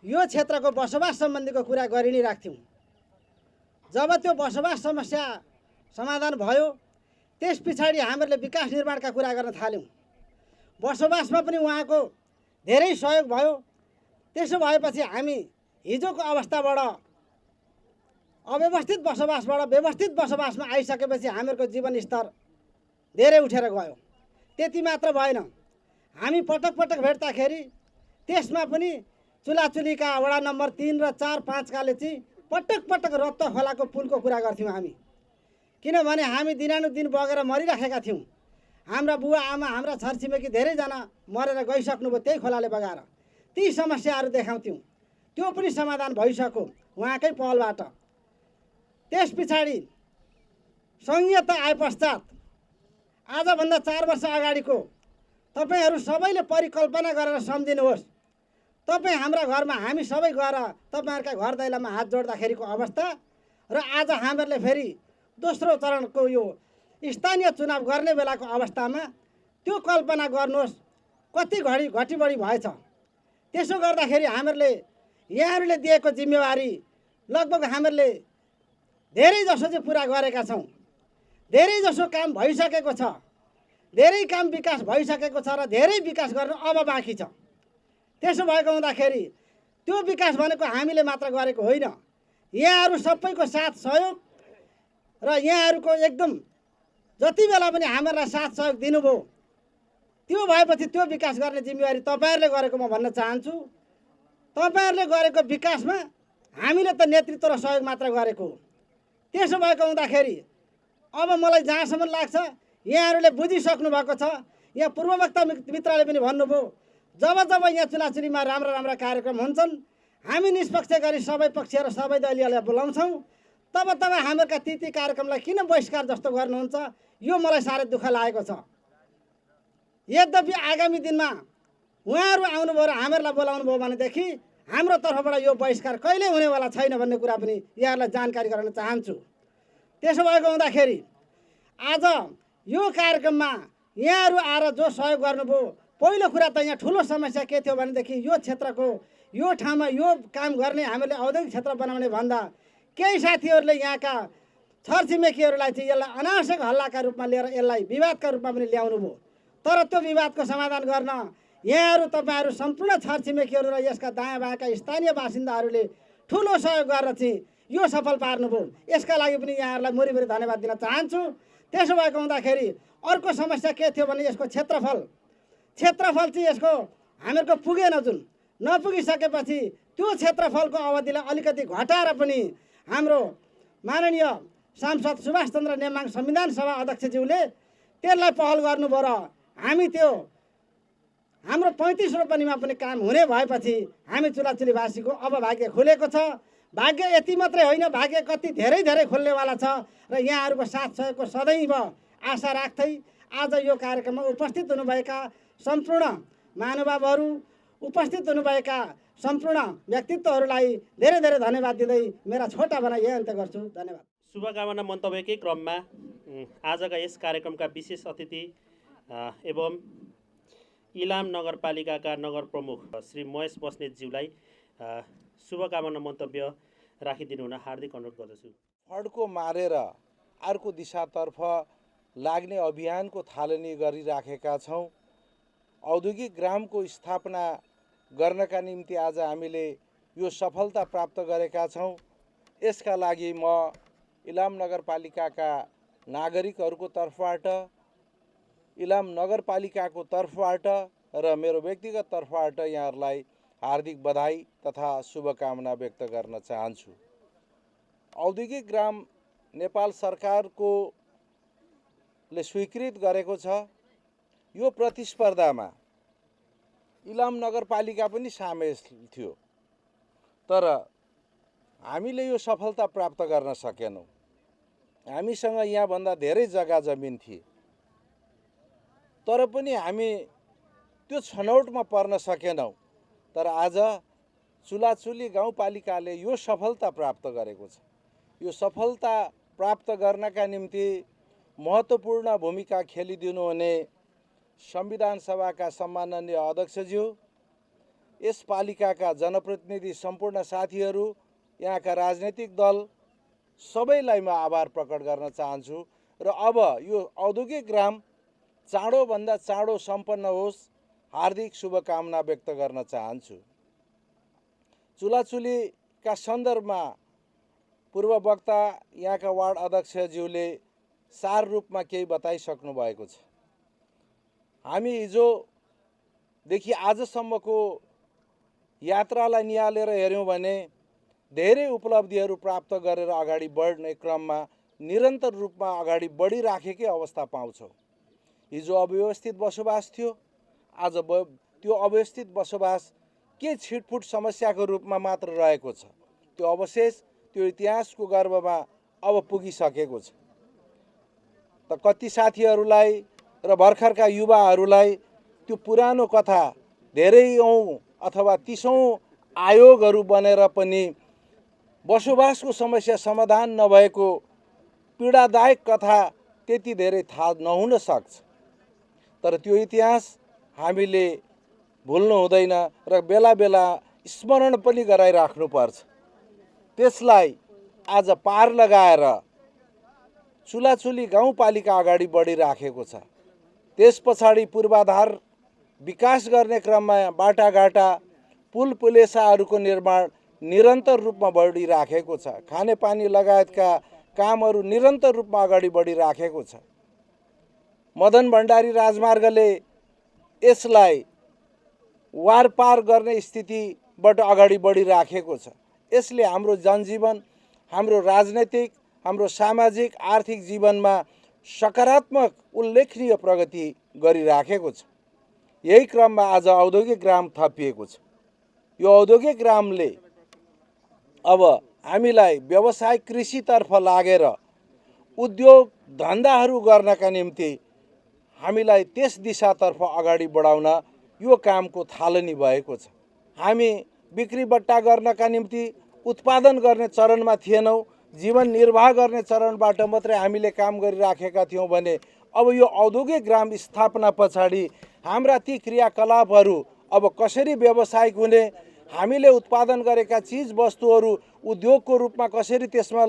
यो क्षेत्रको बसोबास सम्बन्धीको कुरा गरि नै राख्थ्यौँ। जब त्यो बसोबास समस्या समाधान भयो त्यस पछाडि हामीहरूले विकास निर्माणका कुरा गर्न थाल्यौँ। बसोबासमा पनि उहाँको धेरै सहयोग भयो। त्यसो भएपछि हामी हिजोको अवस्थाबाट अव्यवस्थित बसोबासबाट व्यवस्थित बसोबासमा आइसकेपछि हामीहरूको जीवनस्तर धेरै उठेर गयो। त्यति मात्र भएन, हामी पटक पटक भेट्दाखेरि त्यसमा पनि चुलाचुलीका वडा नम्बर 3 र 4, 5 काले चाहिँ पटक पटक रत्त खोलाको पुलको कुरा गर्थ्यौँ हामी। किनभने हामी दिनानुदिन बगेर मरिराखेका थियौँ। हाम्रा बुवा आमा, हाम्रा छरछिमेकी धेरैजना मरेर गइसक्नुभयो त्यही खोलाले बगाएर। ती समस्याहरू देखाउँथ्यौँ, त्यो पनि समाधान भइसक्यो उहाँकै पहलबाट। त्यस पछाडि सङ्घीयता आए पश्चात आजभन्दा 4 वर्ष अगाडिको तपाईँहरू सबैले परिकल्पना गरेर सम्झिनुहोस्। तपाईँ हाम्रा घरमा हामी सबै गएर तपाईँहरूका घर दैलामा हात जोड्दाखेरिको अवस्था र आज हामीहरूले फेरि दोस्रो चरणको यो स्थानीय चुनाव गर्ने बेलाको अवस्थामा त्यो कल्पना गर्नुहोस् कति घटी बढी भएछ। त्यसो गर्दाखेरि हामीहरूले यहाँहरूले दिएको जिम्मेवारी लगभग हामीहरूले धेरै जसो चाहिँ पुरा गरेका छौँ। धेरै जसो काम भइसकेको छ, धेरै काम विकास भइसकेको छ र धेरै विकास गर्न अब बाँकी छ। त्यसो भएको हुँदाखेरि त्यो विकास भनेको हामीले मात्र गरेको होइन, यहाँहरू सबैको साथ सहयोग र यहाँहरूको एकदम जति बेला पनि हामीहरूलाई साथ सहयोग दिनुभयो, त्यो भएपछि त्यो विकास गर्ने जिम्मेवारी तपाईँहरूले गरेको म भन्न चाहन्छु। तपाईँहरूले गरेको विकासमा हामीले त नेतृत्व र सहयोग मात्र गरेको हो। त्यसो भएको हुँदाखेरि अब मलाई जहाँसम्म लाग्छ यहाँहरूले बुझिसक्नु भएको छ। यहाँ पूर्ववक्ता मित्रले पनि भन्नुभयो, जब यहाँ चुनाचुनीमा राम्रा राम्रा कार्यक्रम हुन्छन् हामी निष्पक्ष गरी सबै पक्ष र सबै दलीयलाई बोलाउँछौँ, तब हामीहरूका ती कार्यक्रमलाई किन बहिष्कार जस्तो गर्नुहुन्छ, यो मलाई साह्रै दुःख लागेको छ। यद्यपि आगामी दिनमा उहाँहरू आउनुभयो र हामीहरूलाई बोलाउनु भयो भनेदेखि हाम्रो तर्फबाट यो बहिष्कार कहिल्यै हुनेवाला छैन भन्ने कुरा पनि यहाँहरूलाई जानकारी गराउन चाहन्छु। त्यसो भएको हुँदाखेरि आज यो कार्यक्रममा यहाँहरू आएर जो सहयोग गर्नुभयो, पहिलो कुरा त यहाँ ठुलो समस्या के थियो भनेदेखि यो क्षेत्रको यो ठाउँमा यो काम गर्ने हामीले औद्योगिक क्षेत्र बनाउने भन्दा केही साथीहरूले यहाँका छरछिमेकीहरूलाई चाहिँ यसलाई अनावश्यक हल्लाका रूपमा लिएर यसलाई विवादका रूपमा पनि ल्याउनु भयो। तर त्यो विवादको समाधान गर्न यहाँहरू तपाईँहरू सम्पूर्ण छरछिमेकीहरू र यसका दायाँ बायाँका स्थानीय बासिन्दाहरूले ठुलो सहयोग गरेर चाहिँ यो सफल पार्नुभयो। यसका लागि पनि यहाँहरूलाई मुरीमुरी धन्यवाद दिन चाहन्छु। त्यसो भएको हुँदाखेरि अर्को समस्या के थियो भने यसको क्षेत्रफल चाहिँ यसको हामीहरूको पुगेन, जुन नपुगिसकेपछि त्यो क्षेत्रफलको अवधिलाई अलिकति घटाएर पनि हाम्रो माननीय सांसद सुभाष चन्द्र नेमाङ संविधान सभा अध्यक्षज्यूले त्यसलाई पहल गर्नुभयो र हामी त्यो हाम्रो 35 रोपनीमा पनि काम हुने भएपछि हामी चुलाचुलीवासीको अब भाग्य खुलेको छ। भाग्य यति मात्रै होइन, भाग्य कति धेरै धेरै खोल्नेवाला छ र यहाँहरूको साथ सहयोगको सदैव आशा राख्दै आज यो कार्यक्रममा उपस्थित हुनुभएका सम्पूर्ण महानुभावहरू, उपस्थित हुनुभएका सम्पूर्ण व्यक्तित्वहरूलाई धेरै धेरै धन्यवाद दिँदै मेरा छोटा भनाइ यही अन्त्य गर्छु। धन्यवाद। शुभकामना मन्तव्यकै क्रममा आजका यस कार्यक्रमका विशेष अतिथि एवं इलाम नगरपालिकाका नगर प्रमुख श्री महेश बस्नेतज्यूलाई शुभकामना मन्तव्य राखिदिनु हुन हार्दिक अनुरोध गर्दछु। फड्को मारेर अर्को दिशातर्फ लाग्ने अभियानको थालनी गरिराखेका छौँ। औद्योगिक ग्रामको स्थापना गर्नका निम्ति आज हामीले यो सफलता प्राप्त गरेका छौँ। यसका लागि म इलाम नगरपालिकाका नागरिकहरूको तर्फबाट, इलाम नगरपालिकाको तर्फबाट र मेरो व्यक्तिगत तर्फबाट यहाँहरूलाई हार्दिक बधाई तथा शुभकामना व्यक्त गर्न चाहन्छु। औद्योगिक ग्राम नेपाल सरकारको ले स्वीकृत गरेको छ। यो प्रतिस्पर्धामा इलाम नगरपालिका पनि सामेल थियो, तर हामीले यो सफलता प्राप्त गर्न सकेनौँ। हामीसँग यहाँभन्दा धेरै जग्गा जमिन थिए, तर पनि हामी त्यो छनौटमा पर्न सकेनौँ। तर आज चुलाचुली गाउँपालिकाले यो सफलता प्राप्त गरेको छ। यो सफलता प्राप्त गर्नका निम्ति महत्त्वपूर्ण भूमिका खेलिदिनुहुने संविधान सभाका सम्माननीय अध्यक्षज्यू, यस पालिकाका जनप्रतिनिधि, सम्पूर्ण साथीहरू, यहाँका राजनैतिक दल सबैलाई म आभार प्रकट गर्न चाहन्छु। र अब यो औद्योगिक ग्राम चाँडोभन्दा चाँडो सम्पन्न होस्, हार्दिक शुभकामना व्यक्त गर्न चाहन्छु। चुलाचुलीका सन्दर्भमा पूर्व वक्ता यहाँका वार्ड अध्यक्षज्यूले सार रूपमा केही बताइसक्नु भएको छ। हामी हिजोदेखि आजसम्मको यात्रालाई निहालेर हेऱ्यौँ भने धेरै उपलब्धिहरू प्राप्त गरेर अगाडि बढ्ने क्रममा निरन्तर रूपमा अगाडि बढिराखेकै अवस्था पाउँछौँ। हिजो अव्यवस्थित बसोबास थियो, आज त्यो अव्यवस्थित बसोबास के छिटफुट समस्याको रूपमा मात्र रहेको छ। त्यो अवशेष त्यो इतिहासको गर्भमा अब पुगिसकेको छ। त कति साथीहरूलाई र भर्खरका युवाहरूलाई त्यो पुरानो कथा धेरैौँ अथवा 30औँ आयोगहरू बनेर पनि बसोबासको समस्या समाधान नभएको पीडादायक कथा त्यति धेरै थाहा नहुन सक्छ। तर त्यो इतिहास हामीले भुल्नु हुँदैन र बेला बेला स्मरण पनि गराइराख्नुपर्छ। त्यसलाई आज पार लगाएर चुलाचुली गाउँपालिका अगाडि बढिराखेको छ। त्यस पछाडि पूर्वाधार विकास गर्ने क्रममा बाटाघाटा पुल पुलेसाहरूको निर्माण निरन्तर रूपमा बढिराखेको छ। खानेपानी लगायतका कामहरू निरन्तर रूपमा अगाडि बढिराखेको छ। मदन भण्डारी राजमार्गले यसलाई वारपार गर्ने स्थितिबाट अगाडि बढिराखेको छ। यसले हाम्रो जनजीवन, हाम्रो राजनैतिक, हाम्रो सामाजिक आर्थिक जीवनमा सकारात्मक उल्लेखनीय प्रगति गरिराखेको छ। यही क्रममा आज औद्योगिक ग्राम थपिएको छ। यो औद्योगिक ग्रामले अब हामीलाई व्यवसाय कृषितर्फ लागेर उद्योग धन्दाहरू गर्नका निम्ति हामीलाई त्यस दिशातर्फ अगाडि बढाउन यो कामको थालनी भएको छ। हामी बिक्री बट्टा गर्नका निम्ति उत्पादन गर्ने चरणमा थिएनौँ, जीवन निर्वाह गर्ने चरणबाट मात्रै हामीले काम गरिराखेका थियौँ भने अब यो औद्योगिक ग्राम स्थापना पछाडि हाम्रा ती क्रियाकलापहरू अब कसरी व्यावसायिक हुने, हामीले उत्पादन गरेका चिज वस्तुहरू उद्योगको रूपमा कसरी त्यसमा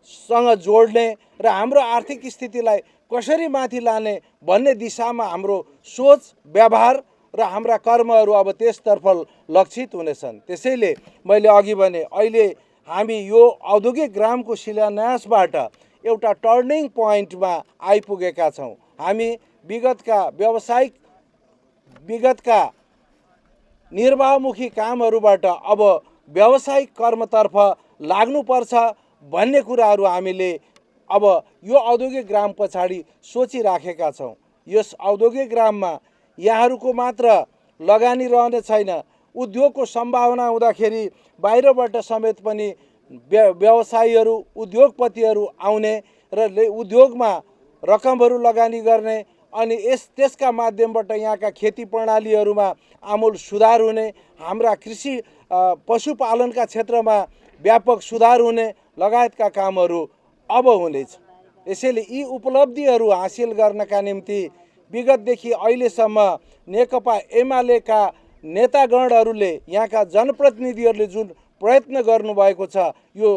सँग जोड्ने र हाम्रो आर्थिक स्थितिलाई कसरी माथि लाने भन्ने दिशामा हाम्रो सोच, व्यवहार र हाम्रा कर्महरू अब त्यसतर्फ लक्षित हुनेछन्। त्यसैले मैले अघि भने अहिले हामी यो औद्योगिक ग्रामको शिलान्यासबाट एउटा टर्निङ पोइन्टमा आइपुगेका छौँ। हामी विगतका निर्वाहमुखी कामहरूबाट अब व्यावसायिक कर्मतर्फ लाग्नुपर्छ भन्ने कुराहरू हामीले अब यो औद्योगिक ग्राम पछाडि सोचिराखेका छौँ। यस औद्योगिक ग्राममा यहाँहरूको मात्र लगानी रहने छैन, उद्योगको सम्भावना हुँदाखेरि बाहिरबाट समेत पनि व्यवसायीहरू, उद्योगपतिहरू आउने र उद्योगमा रकमहरू लगानी गर्ने अनि त्यसका माध्यमबाट यहाँका खेती प्रणालीहरूमा आमूल सुधार हुने, हाम्रा कृषि पशुपालनका क्षेत्रमा व्यापक सुधार हुने लगायतका कामहरू अब हुनेछ। यसैले यी उपलब्धिहरू हासिल गर्नका निम्ति विगतदेखि अहिलेसम्म नेकपा एमालेका नेतागणहरूले, यहाँका जनप्रतिनिधिहरूले जुन प्रयत्न गर्नुभएको छ यो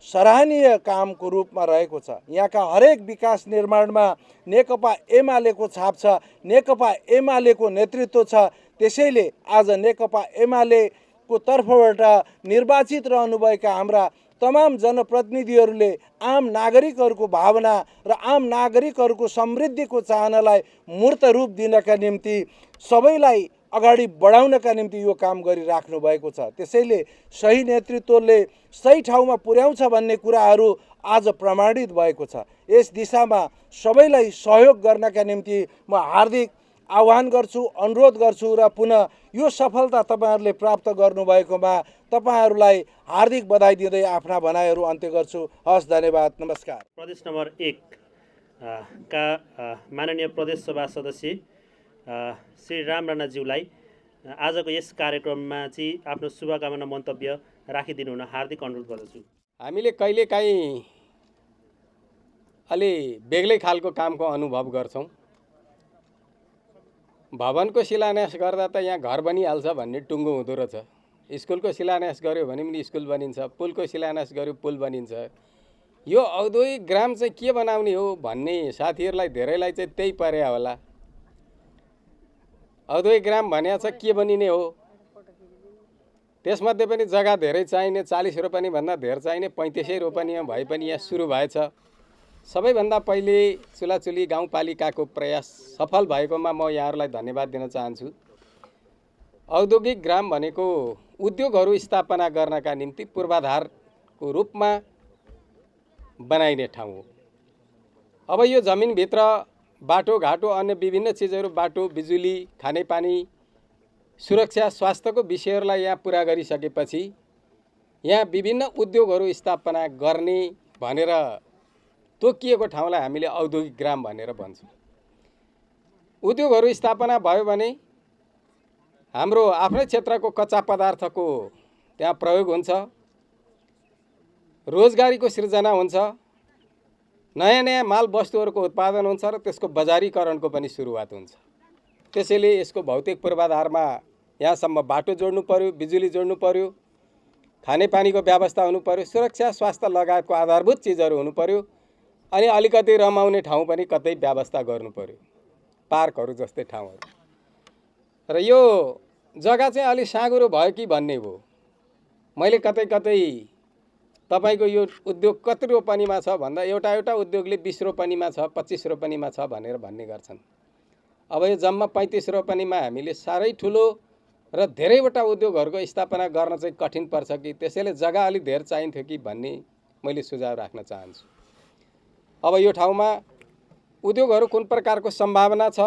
सराहनीय कामको रूपमा रहेको छ। यहाँका हरेक विकास निर्माणमा नेकपा एमालेको छाप छ, नेकपा एमालेको नेतृत्व छ। त्यसैले आज नेकपा एमालेको तर्फबाट निर्वाचित रहनुभएका हाम्रा तमाम जनप्रतिनिधिहरूले आम नागरिकहरूको भावना र आम नागरिकहरूको समृद्धिको चाहनालाई मूर्त रूप दिनका निम्ति सबैलाई अगाडि बढाउनका निम्ति यो काम गरिराख्नु भएको छ। त्यसैले सही नेतृत्वले सही ठाउँमा पुर्याउँछ भन्ने कुराहरू आज प्रमाणित भएको छ। यस दिशामा सबैलाई सहयोग गर्नका निम्ति म हार्दिक आह्वान गर्छु, अनुरोध गर्छु र पुनः यो सफलता तपाईहरुले प्राप्त गर्नुभएकोमा तपाईहरुलाई हार्दिक बधाई दिँदै आफ्ना भनाइहरू अन्त्य गर्छु। हस्, धन्यवाद, नमस्कार। प्रदेश नम्बर 1 का माननीय प्रदेश सभा सदस्य श्री राम राणाज्यूलाई आजको यस कार्यक्रममा चाहिँ आफ्नो शुभकामना मन्तव्य राखिदिनु हुन हार्दिक अनुरोध गर्दछु। हामीले कहिलेकाहीँ अलि बेग्लै खालको कामको अनुभव गर्छौँ। भवनको शिलान्यास गर्दा त यहाँ घर बनिहाल्छ भन्ने टुङ्गो हुँदो रहेछ। स्कुलको शिलान्यास गर्यो भने पनि स्कुल बनिन्छ, पुलको शिलान्यास गर्यो पुल बनिन्छ। यो औद्योगिक ग्राम चाहिँ के बनाउने हो भन्ने साथीहरूलाई धेरैलाई चाहिँ त्यही परे होला। औद्योगिक ग्राम भने चाहिँ के बनिने हो, त्यसमध्ये पनि जग्गा धेरै चाहिने, 40 रोपनी भन्दा धेर चाहिने 35 रोपनीमा भए पनि यहाँ सुरु भएछ। सबैभन्दा पहिले चुलाचुली गाउँपालिकाको प्रयास सफल भएकोमा म यहाँहरूलाई धन्यवाद दिन चाहन्छु। औद्योगिक ग्राम भनेको उद्योगहरू स्थापना गर्नका निम्ति पूर्वाधारको रूपमा बनाइने ठाउँ हो। अब यो जमिनभित्र बाटोघाटो अन्य विभिन्न चिजहरू, बाटो, बिजुली, खानेपानी, सुरक्षा, स्वास्थ्यको विषयहरूलाई यहाँ पुरा गरिसकेपछि यहाँ विभिन्न उद्योगहरू स्थापना गर्ने भनेर तोकिएको ठाउँलाई हामीले औद्योगिक ग्राम भनेर भन्छौँ। उद्योगहरू स्थापना भयो भने हाम्रो आफ्नै क्षेत्रको कच्चा पदार्थको त्यहाँ प्रयोग हुन्छ, रोजगारीको सृजना हुन्छ, नयाँ नयाँ माल वस्तुहरूको उत्पादन हुन्छ र त्यसको बजारीकरणको पनि सुरुवात हुन्छ। त्यसैले यसको भौतिक पूर्वाधारमा यहाँसम्म बाटो जोड्नु पर्यो, बिजुली जोड्नु पर्यो, खानेपानीको व्यवस्था हुनु पर्यो, सुरक्षा स्वास्थ्य लगायतको आधारभूत चिजहरू हुनु पर्यो, अनि अलिकति रमाउने ठाउँ पनि कतै व्यवस्था गर्नु पर्यो, पार्कहरू जस्तै ठाउँहरू। र यो जग्गा चाहिँ अलि साँघुरो भयो कि भन्ने हो। मैले कतै कतै तपाईको यो उद्योग कति रोपनीमा छ भन्दा एउटा उद्योगले 20 रोपनीमा छ, 25 रोपनीमा छ भनेर भन्ने गर्छन्। अब यो जम्मा 35 रोपनीमा हामीले साह्रै ठुलो र धेरैवटा उद्योगहरूको स्थापना गर्न चाहिँ कठिन पर्छ कि त्यसैले जग्गा अलि धेर चाहिन्थ्यो कि भन्ने मैले सुझाव राख्न चाहन्छु। अब यो ठाउँमा उद्योगहरू कुन प्रकारको सम्भावना छ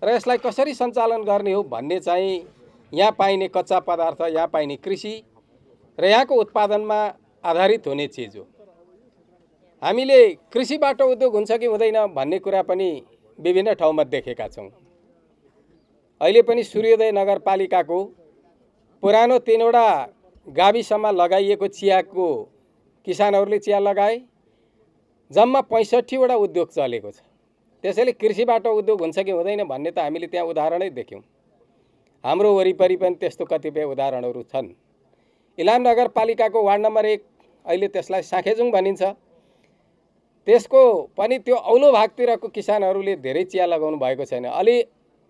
र यसलाई कसरी सञ्चालन गर्ने हो भन्ने चाहिँ यहाँ पाइने कच्चा पदार्थ, यहाँ पाइने कृषि र यहाँको उत्पादनमा आधारित हुने चिज हो। हामीले कृषिबाट उद्योग हुन्छ कि हुँदैन भन्ने कुरा पनि विभिन्न ठाउँमा देखेका छौँ। अहिले पनि सूर्योदय नगरपालिकाको पुरानो 3वटा गाविसमा लगाइएको चियाको किसानहरूले चिया लगाए, जम्मा 65वटा उद्योग चलेको छ। त्यसैले कृषिबाट उद्योग हुन्छ कि हुँदैन भन्ने त हामीले त्यहाँ उदाहरणै देख्यौँ। हाम्रो वरिपरि पनि त्यस्तो कतिपय उदाहरणहरू छन्। इलाम नगरपालिकाको वार्ड नम्बर 1 अहिले त्यसलाई साँखेजुङ भनिन्छ, त्यसको पनि त्यो औलो भागतिरको किसानहरूले धेरै चिया लगाउनु भएको छैन। अलि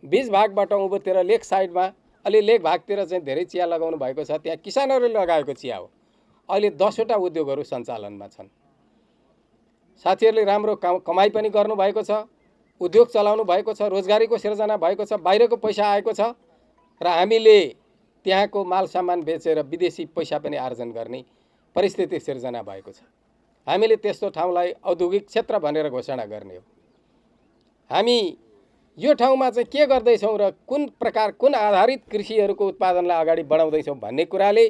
20 भागबाट उँभोतिर लेक साइडमा अलि लेक भागतिर चाहिँ धेरै चिया लगाउनु भएको छ। त्यहाँ किसानहरूले लगाएको चिया हो। अहिले 10वटा उद्योगहरू सञ्चालनमा छन्। साथीहरूले राम्रो कमाइ पनि गर्नुभएको छ, उद्योग चलाउनु भएको छ, रोजगारीको सिर्जना भएको छ, बाहिरको पैसा आएको छ र हामीले त्यहाँको माल सामान बेचेर विदेशी पैसा पनि आर्जन गर्ने परिस्थिति सिर्जना भएको छ। हामीले त्यस्तो ठाउँलाई औद्योगिक क्षेत्र भनेर घोषणा गर्ने हो। हामी यो ठाउँमा चाहिँ के गर्दैछौँ र कुन आधारित कृषिहरूको उत्पादनलाई अगाडि बढाउँदैछौँ भन्ने कुराले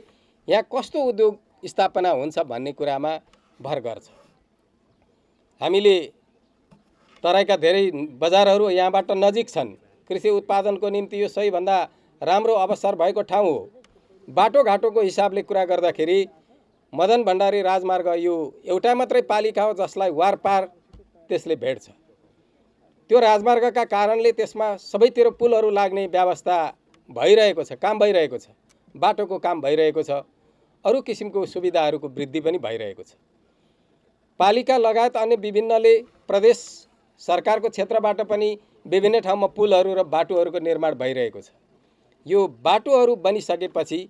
यहाँ कस्तो उद्योग स्थापना हुन्छ भन्ने कुरामा भर गर्छ। हामीले तराईका धेरै बजारहरू यहाँबाट नजिक छन्। कृषि उत्पादनको निम्ति यो सबैभन्दा राम्रो अवसर भएको ठाउँ हो। बाटोघाटोको हिसाबले कुरा गर्दाखेरि मदन भण्डारी राजमार्ग यो एउटा मात्रै पालिका हो जसलाई वारपार त्यसले भेट्छ। त्यो राजमार्गका कारणले त्यसमा सबैतिर पुलहरू लाग्ने व्यवस्था भइरहेको छ, काम भइरहेको छ, बाटोको काम भइरहेको छ, अरू किसिमको सुविधाहरूको वृद्धि पनि भइरहेको छ। पालिका लगायत अन्य विभिन्नले प्रदेश सरकारको क्षेत्रबाट पनि विभिन्न ठाउँमा पुलहरू र बाटोहरूको निर्माण भइरहेको छ। यो बाटोहरू बनिसकेपछि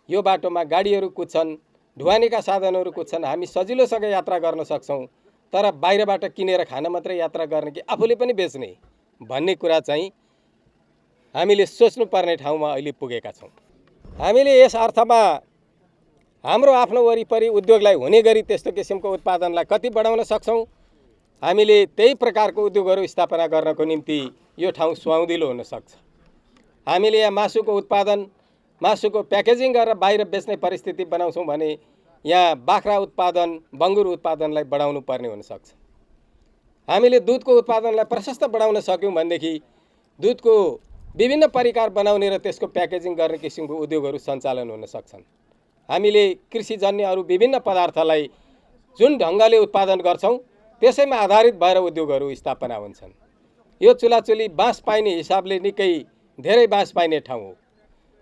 यो बाटोमा गाडीहरू कुद्छन्, ढुवानीका साधनहरू कुद्छन्, हामी सजिलोसँग यात्रा गर्न सक्छौँ। तर बाहिरबाट किनेर खान मात्रै यात्रा गर्ने कि आफूले पनि बेच्ने भन्ने कुरा चाहिँ हामीले सोच्नुपर्ने ठाउँमा अहिले पुगेका छौँ। हामीले यस अर्थमा हाम्रो आफ्नो वरिपरि उद्योगलाई हुने गरी त्यस्तो किसिमको उत्पादनलाई कति बढाउन सक्छौँ, हामीले त्यही प्रकारको उद्योगहरू स्थापना गर्नको निम्ति यो ठाउँ सुहाउँदिलो हुन सक्छ। हामीले यहाँ मासुको उत्पादन, मासुको प्याकेजिङ गरेर बाहिर बेच्ने परिस्थिति बनाउँछौँ भने यहाँ बाख्रा उत्पादन, बङ्गुर उत्पादनलाई बढाउनु पर्ने हुनसक्छ। हामीले दुधको उत्पादनलाई प्रशस्त बढाउन सक्यौँ भनेदेखि दुधको विभिन्न परिकार बनाउने र त्यसको प्याकेजिङ गर्ने किसिमको उद्योगहरू सञ्चालन हुन सक्छन्। हामीले कृषिजन्य अरू विभिन्न पदार्थलाई जुन ढङ्गले उत्पादन गर्छौँ त्यसैमा आधारित भएर उद्योगहरू स्थापना हुन्छन्। यो चुलाचुली बाँस पाइने हिसाबले निकै धेरै बाँस पाइने ठाउँ हो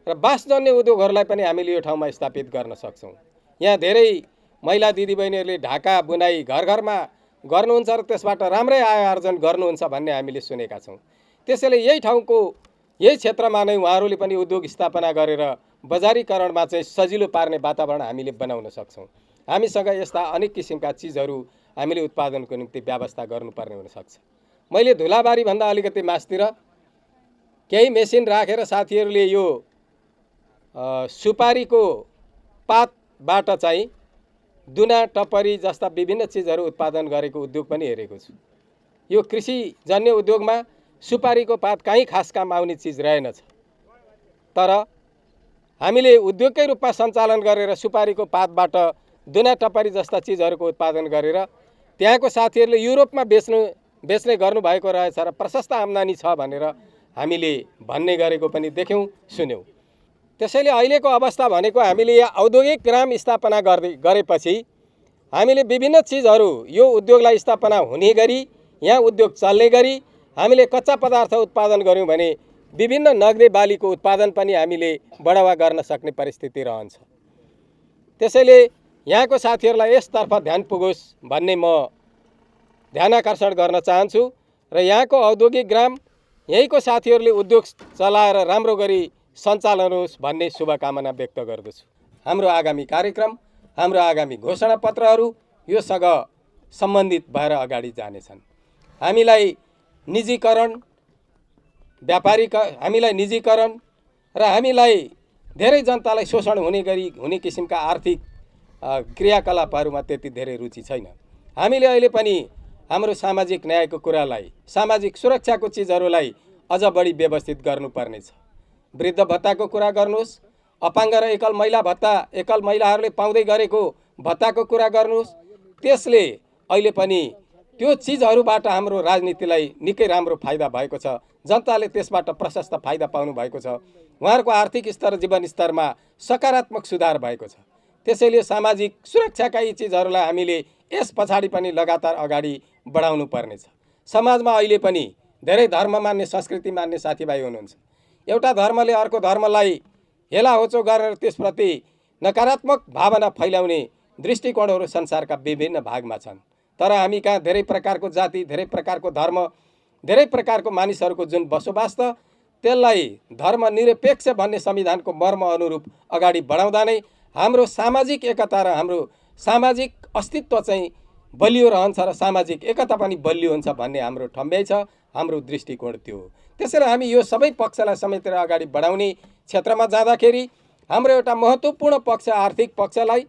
र बाँसजन्य उद्योगहरूलाई पनि हामीले यो ठाउँमा स्थापित गर्न सक्छौँ। यहाँ धेरै महिला दिदीबहिनीहरूले ढाका बुनाई घर घरमा गर्नुहुन्छ र त्यसबाट राम्रै आय आर्जन गर्नुहुन्छ भन्ने हामीले सुनेका छौँ। त्यसैले यही ठाउँको यही क्षेत्रमा नै उहाँहरूले पनि उद्योग स्थापना गरेर बजारीकरणमा चाहिँ सजिलो पार्ने वातावरण हामीले बनाउन सक्छौँ। हामीसँग यस्ता अनेक किसिमका चिजहरू हामीले उत्पादनको निम्ति व्यवस्था गर्नुपर्ने हुनसक्छ। मैले धुलाबारीभन्दा अलिकति मासतिर केही मेसिन राखेर साथीहरूले यो सुपारीको पातबाट चाहिँ दुना, टपरी जस्ता विभिन्न चिजहरू उत्पादन गरेको उद्योग पनि हेरेको छु। यो कृषिजन्य उद्योगमा सुपारीको पात कहीँ खास काम आउने चिज रहेनछ, तर हामीले उद्योगकै रूपमा सञ्चालन गरेर सुपारीको पातबाट दुना, टपरी जस्ता चिजहरूको उत्पादन गरेर त्यहाँको साथीहरूले युरोपमा बेच्ने गर्नुभएको रहेछ र प्रशस्त आम्दानी छ भनेर हामीले भन्ने गरेको पनि देख्यौँ सुन्यौँ। त्यसैले अहिलेको अवस्था भनेको हामीले यहाँ औद्योगिक ग्राम स्थापना गरेपछि हामीले विभिन्न चिजहरू यो उद्योगलाई स्थापना हुने गरी यहाँ उद्योग चल्ने गरी हामीले कच्चा पदार्थ उत्पादन गऱ्यौँ भने विभिन्न नगदे बालीको उत्पादन पनि हामीले बढावा गर्न सक्ने परिस्थिति रहन्छ। त्यसैले यहाँको साथीहरूलाई यसतर्फ ध्यान पुगोस् भन्ने म ध्यानाकर्षण गर्न चाहन्छु र यहाँको औद्योगिक ग्राम यहीँको साथीहरूले उद्योग चलाएर राम्रो गरी सञ्चालन होस् भन्ने शुभकामना व्यक्त गर्दछु। हाम्रो आगामी कार्यक्रम, हाम्रो आगामी घोषणापत्रहरू योसँग सम्बन्धित भएर अगाडि जानेछन्। हामीलाई निजीकरण र हामीलाई धेरै जनतालाई शोषण हुने किसिमका आर्थिक क्रियाकलापहरूमा त्यति धेरै रुचि छैन। हामीले अहिले पनि हाम्रो सामाजिक न्यायको कुरालाई, सामाजिक सुरक्षाको चिजहरूलाई अझ बढी व्यवस्थित गर्नुपर्नेछ। वृद्ध भत्ताको कुरा गर्नुहोस्, अपाङ्ग र एकल महिला भत्ता, एकल महिलाहरूले पाउँदै गरेको भत्ताको कुरा गर्नुहोस्। त्यसले अहिले पनि त्यो चिजहरूबाट हाम्रो राजनीतिलाई निकै राम्रो फाइदा भएको छ। जनताले त्यसबाट प्रशस्त फाइदा पाउनु भएको छ। उहाँहरूको आर्थिक स्तर, जीवनस्तरमा सकारात्मक सुधार भएको छ। त्यसैले सामाजिक सुरक्षाका यी चिजहरूलाई हामीले यस पछाडि पनि लगातार अगाडि बढाउनु पर्नेछ। समाजमा अहिले पनि धेरै धर्म मान्ने, संस्कृति मान्ने साथीभाइ हुनुहुन्छ। एउटा धर्मले अर्को धर्मलाई हेलाहोचो गरेर त्यसप्रति नकारात्मक भावना फैलाउने दृष्टिकोणहरू संसारका विभिन्न भागमा छन्। तर हामी कहाँ धेरै प्रकारको जाति, धेरै प्रकारको धर्म, धेरै प्रकारको मानिसहरूको जुन बसोबास छ त्यसलाई धर्मनिरपेक्ष भन्ने संविधानको मर्म अनुरूप अगाडि बढाउँदा नै हाम्रो सामाजिक एकता र हाम्रो सामाजिक अस्तित्व चाहिँ बलियो रहन्छ र सामाजिक एकता पनि बलियो हुन्छ भन्ने हाम्रो ठम्ब्याइ छ, हाम्रो दृष्टिकोण त्यो हो। त्यसैले हामी यो सबै पक्षलाई समेटेर अगाडि बढाउने क्षेत्रमा जाँदाखेरि हाम्रो एउटा महत्त्वपूर्ण पक्ष आर्थिक पक्षलाई,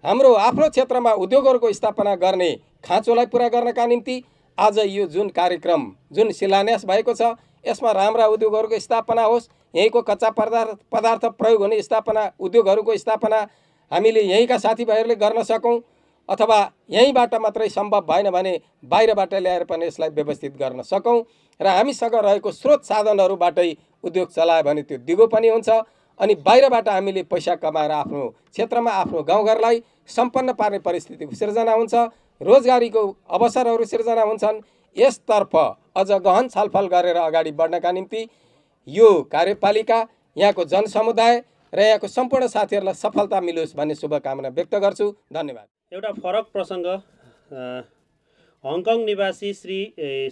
हाम्रो आफ्नो क्षेत्रमा उद्योगहरूको स्थापना गर्ने खाँचोलाई पुरा गर्नका निम्ति आज यो जुन कार्यक्रम, जुन शिलान्यास भएको छ, यसमा राम्रा उद्योगहरूको स्थापना होस्, यहीँको कच्चा पदार्थ प्रयोग हुने स्थापना, उद्योगहरूको स्थापना हामीले यहीँका साथीभाइहरूले गर्न सकौँ, अथवा यहीँबाट मात्रै सम्भव भएन भने बाहिरबाट ल्याएर पनि यसलाई व्यवस्थित गर्न सकौँ र हामीसँग रहेको स्रोत साधनहरूबाटै उद्योग चलायो भने त्यो दिगो पनि हुन्छ। अनि बाहिरबाट हामीले पैसा कमाएर आफ्नो क्षेत्रमा, आफ्नो गाउँघरलाई सम्पन्न पार्ने परिस्थितिको सिर्जना हुन्छ, रोजगारीको अवसरहरू सिर्जना हुन्छन्। यसतर्फ अझ गहन छलफल गरेर अगाडि बढ्नका निम्ति यो कार्यपालिका, यहाँको जनसमुदाय र यहाँको सम्पूर्ण साथीहरूलाई सफलता मिलोस् भन्ने शुभकामना व्यक्त गर्छु। धन्यवाद। एउटा फरक प्रसङ्ग, हङकङ निवासी श्री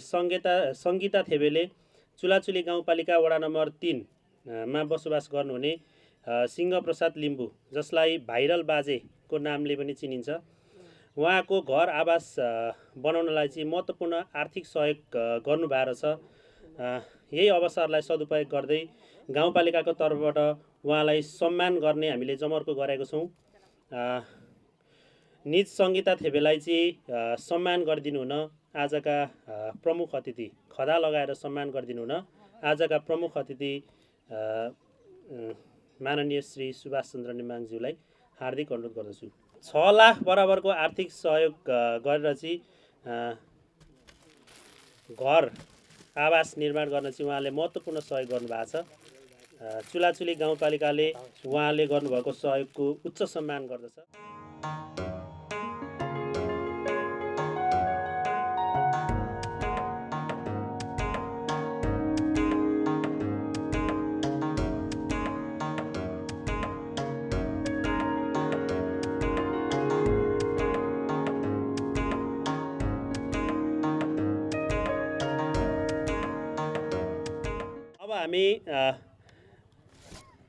सङ्गीता थेबेले चुलाचुली गाउँपालिका वडा नम्बर 3 मा बसोबास गर्नुहुने सिंहप्रसाद लिम्बू, जसलाई भाइरल बाजेको नामले पनि चिनिन्छ, उहाँको घर आवास बनाउनलाई चाहिँ महत्त्वपूर्ण आर्थिक सहयोग गर्नुभएको छ। यही अवसरलाई सदुपयोग गर्दै गाउँपालिकाको तर्फबाट उहाँलाई सम्मान गर्ने हामीले जमर्को गरेको छौँ। निज सङ्गीता थेबेलाई चाहिँ सम्मान गरिदिनु हुन आजका प्रमुख अतिथि, खदा लगाएर सम्मान गरिदिनु हुन आजका प्रमुख अतिथि माननीय श्री सुभाष चन्द्र नेमाङज्यूलाई हार्दिक अनुरोध गर्दछु। 6 लाख बराबरको आर्थिक सहयोग गरेर चाहिँ घर आवास निर्माण गर्न चाहिँ उहाँले महत्त्वपूर्ण सहयोग गर्नुभएको छ। चुलाचुली गाउँपालिकाले उहाँले गर्नुभएको सहयोगको उच्च सम्मान गर्दछ। हामी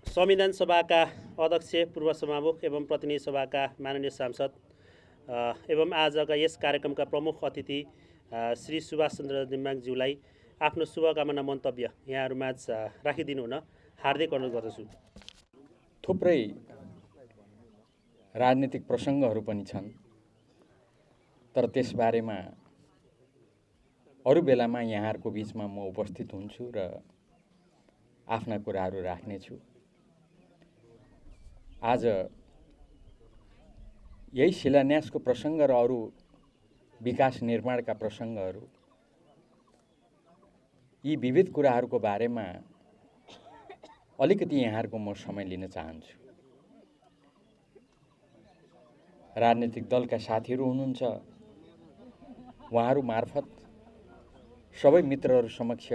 संविधान सभाका अध्यक्ष, पूर्व सभामुख एवं प्रतिनिधि सभाका माननीय सांसद एवं आजका यस कार्यक्रमका प्रमुख अतिथि श्री सुभाष चन्द्र नेमाङज्यूलाई आफ्नो शुभकामना मन्तव्य यहाँहरूमाझ राखिदिनु हुन हार्दिक अनुरोध गर्दछु। थुप्रै राजनीतिक प्रसङ्गहरू पनि छन्, तर त्यसबारेमा अरू बेलामा यहाँहरूको बिचमा म उपस्थित हुन्छु र आफ्ना कुराहरू राख्नेछु। आज यही शिलान्यासको प्रसङ्ग र अरू विकास निर्माणका प्रसङ्गहरू, यी विविध कुराहरूको बारेमा अलिकति यहाँहरूको म समय लिन चाहन्छु। राजनीतिक दलका साथीहरू हुनुहुन्छ, उहाँहरू मार्फत सबै मित्रहरू समक्ष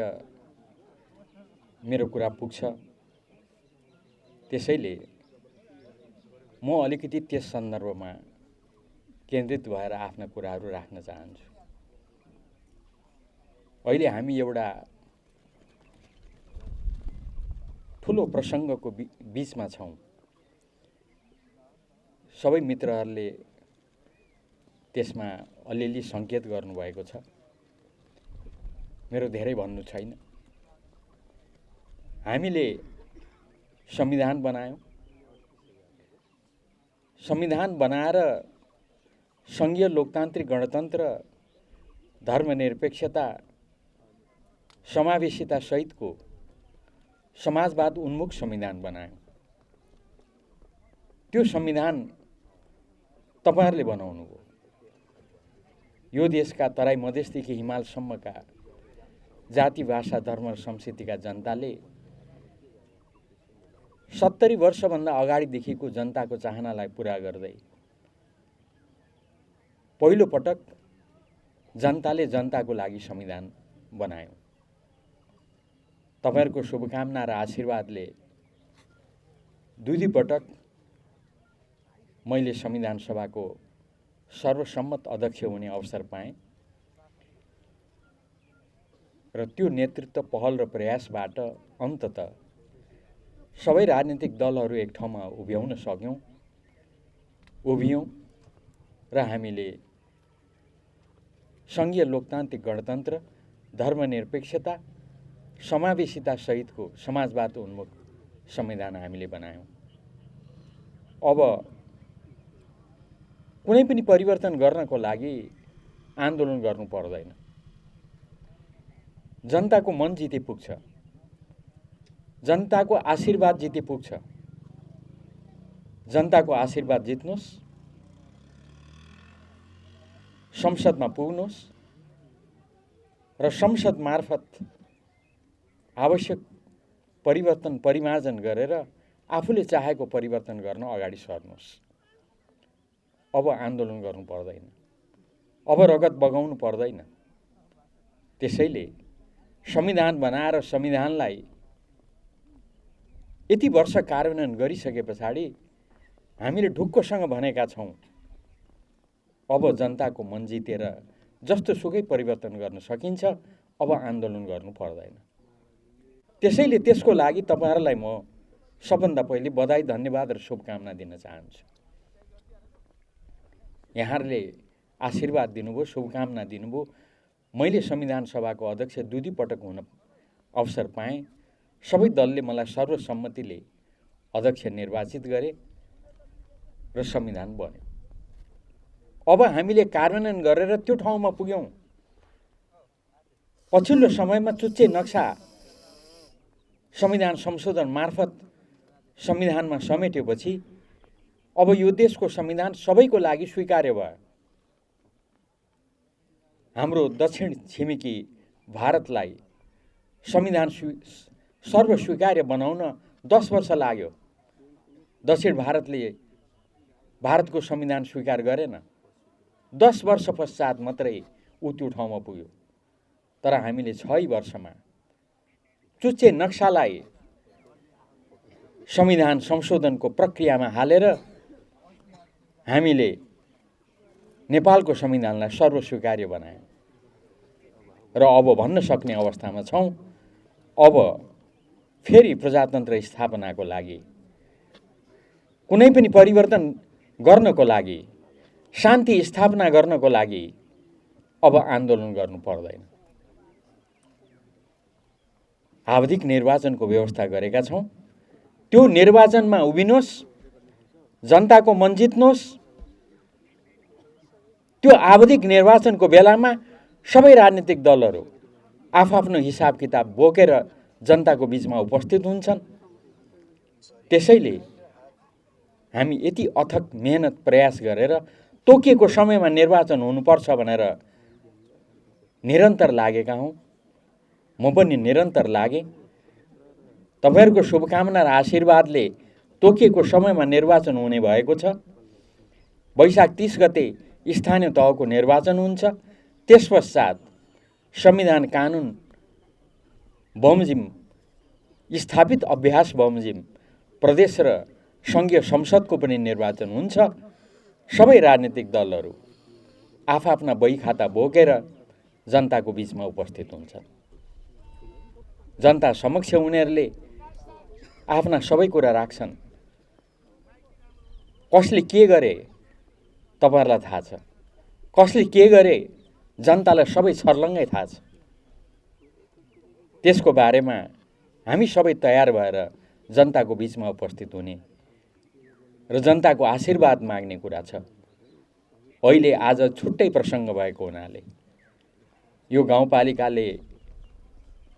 मेरो कुरा पुग्छ। त्यसैले म अलिकति त्यस सन्दर्भमा केन्द्रित भएर आफ्ना कुराहरू राख्न चाहन्छु। अहिले हामी एउटा ठुलो प्रसङ्गको बीचमा छौँ। सबै मित्रहरूले त्यसमा अलिअलि सङ्केत गर्नुभएको छ। मेरो धेरै भन्नु छैन। हामीले संविधान बनायौँ। संविधान बनाएर सङ्घीय लोकतान्त्रिक गणतन्त्र, धर्मनिरपेक्षता, समावेशिता सहितको समाजवाद उन्मुख संविधान बनायौँ। त्यो संविधान तपाईहरुले बनाउनु हो। यो देशका तराई मधेसदेखि हिमालसम्मका जाति, भाषा, धर्म र संस्कृतिका जनताले 70 वर्षभन्दा अगाडिदेखिको जनताको चाहनालाई पूरा गर्दै पहिलो पटक जनताले जनताको लागि संविधान बनायो। तपाईहरुको शुभकामना र आशीर्वादले दुई पटक मैले संविधान सभाको सर्वसम्मत अध्यक्ष हुने अवसर पाएँ र त्यो नेतृत्व पहल र प्रयासबाट अन्ततः सबै राजनीतिक दलहरू एक ठाउँमा उभियौं र हामीले सङ्घीय लोकतान्त्रिक गणतन्त्र, धर्मनिरपेक्षता, समावेशिता सहितको समाजवाद उन्मुख संविधान हामीले बनायौं। अब कुनै पनि परिवर्तन गर्नको लागि आन्दोलन गर्नु पर्दैन। जनताको मन जिते पुग्छ, जनताको आशीर्वाद जिते पुग्छ। जनताको आशीर्वाद जित्नुस्, संसदमा पुग्नुस् र संसद मार्फत आवश्यक परिवर्तन परिमार्जन गरेर आफूले चाहेको परिवर्तन गर्न अगाडि सर्नुस्। अब आन्दोलन गर्नु पर्दैन, अब रगत बगाउनु पर्दैन। त्यसैले संविधान बनाएर संविधानलाई यति वर्ष कार्यान्वयन गरिसके पछाडि हामीले ढुक्कसँग भनेका छौं, अब जनताको मन जितेर जस्तो सुकै परिवर्तन गर्न सकिन्छ, अब आन्दोलन गर्नु पर्दैन। त्यसैले त्यसको लागि तपाईहरुलाई म सबभन्दा पहिले बधाई, धन्यवाद र शुभकामना दिन चाहन्छु। यहाँहरूले आशीर्वाद दिनुभयो, शुभकामना दिनुभयो। मैले संविधान सभाको अध्यक्ष दुई पटक हुन अवसर पाएँ। सबै दलले मलाई सर्वसम्मतिले अध्यक्ष निर्वाचित गरे र संविधान बन्यो। अब हामीले कार्यान्वयन गरेर त्यो ठाउँमा पुग्यौं। पछिल्लो समयमा चुच्चे नक्सा संविधान संशोधन मार्फत संविधानमा समेटेपछि अब यो देशको संविधान सबैको लागि स्वीकार्य भयो। हाम्रो दक्षिण छिमेकी भारतलाई संविधान सर्वस्वीकार्य बनाउन 10 वर्ष लाग्यो। दक्षिण भारतले भारतको संविधान स्वीकार गरेन। 10 वर्ष पश्चात मात्रै ऊ त्यो ठाउँमा पुग्यो। तर हामीले 6 वर्षमा चुच्चे नक्सालाई संविधान संशोधनको प्रक्रियामा हालेर हामीले नेपालको संविधानलाई सर्वस्वीकार्य बनायौं र अब भन्न सक्ने अवस्थामा छौं। अब फेरि प्रजातन्त्र स्थापनाको लागि, कुनै पनि परिवर्तन गर्नको लागि, शान्ति स्थापना गर्नको लागि अब आन्दोलन गर्नु पर्दैन। आवधिक निर्वाचनको व्यवस्था गरेका छौं। त्यो निर्वाचनमा उभिनुहोस्, जनताको मन जित्नुहोस्। त्यो आवधिक निर्वाचनको बेलामा सबै राजनीतिक दलहरू आफ्नो हिसाब किताब बोकेर जनताको बीचमा उपस्थित हुन्छन्। त्यसैले हामी यति अथक मेहनत प्रयास गरेर तोकिएको समयमा निर्वाचन हुनुपर्छ भनेर निरन्तर लागेका हौँ। म पनि निरन्तर लागेँ। तपाईँहरूको शुभकामना र आशीर्वादले तोकिएको समयमा निर्वाचन हुने भएको छ। वैशाख 30 गते स्थानीय तहको निर्वाचन हुन्छ। त्यसपश्चात संविधान कानुन बमोजिम स्थापित अभ्यास बमोजिम प्रदेश र सङ्घीय संसदको पनि निर्वाचन हुन्छ। सबै राजनीतिक दलहरू आफ्ना बही खाता बोकेर जनताको बिचमा उपस्थित हुन्छन्। जनता समक्ष उनीहरूले आफ्ना सबै कुरा राख्छन्। कसले के गरे तपाईँहरूलाई थाहा छ, कसले के गरे जनतालाई सबै छर्लङ्गै थाहा छ। त्यसको बारेमा हामी सबै तयार भएर जनताको बिचमा उपस्थित हुने र जनताको आशीर्वाद माग्ने कुरा छ। अहिले आज छुट्टै प्रसङ्ग भएको हुनाले यो गाउँपालिकाले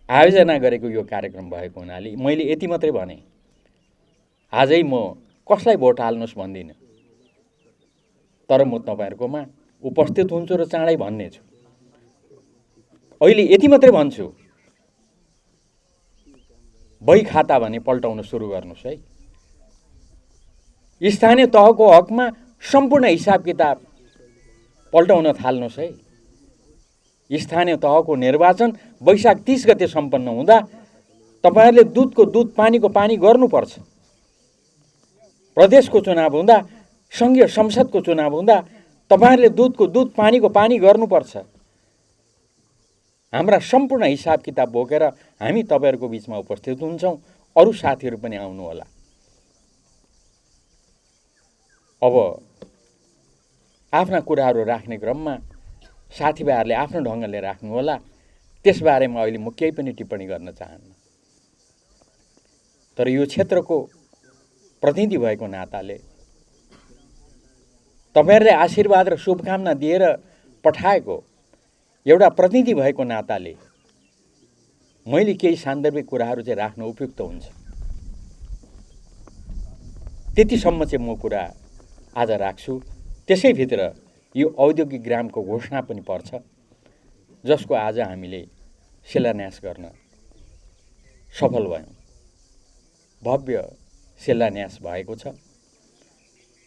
आयोजना गरेको यो कार्यक्रम भएको हुनाले मैले यति मात्रै भने, आजै म कसलाई भोट हाल्नुहोस् भन्दिनँ, तर म तपाईँहरूकोमा उपस्थित हुन्छु र चाँडै भन्ने छु। अहिले यति मात्रै भन्छु, बही खाता भने पल्टाउन सुरु गर्नुहोस् है। स्थानीय तहको हकमा सम्पूर्ण हिसाब किताब पल्टाउन थाल्नुहोस् है। स्थानीय तहको निर्वाचन वैशाख 30 गते सम्पन्न हुँदा तपाईँहरूले दुधको दुध पानीको पानी गर्नुपर्छ। प्रदेशको चुनाव हुँदा, सङ्घीय संसदको चुनाव हुँदा तपाईँहरूले दुधको दुध पानीको पानी गर्नुपर्छ। हाम्रा सम्पूर्ण हिसाब किताब बोकेर हामी तपाईँहरूको बिचमा उपस्थित हुन्छौँ। अरू साथीहरू पनि आउनु होला। अब आफ्ना कुराहरू राख्ने क्रममा साथीभाइहरूले आफ्नो ढङ्गले राख्नु होला। त्यसबारेमा अहिले म केही पनि टिप्पणी गर्न चाहन्न। तर यो क्षेत्रको प्रतिनिधि भएको नाताले, तपाईँहरूले आशीर्वाद र शुभकामना दिएर पठाएको एउटा प्रतिनिधि भएको नाताले मैले केही सान्दर्भिक कुराहरू चाहिँ राख्न उपयुक्त हुन्छ। त्यतिसम्म चाहिँ म कुरा आज राख्छु। त्यसैभित्र यो औद्योगिक ग्रामको घोषणा पनि पर्छ, जसको आज हामीले शिलान्यास गर्न सफल भयौँ। भव्य शिलान्यास भएको छ।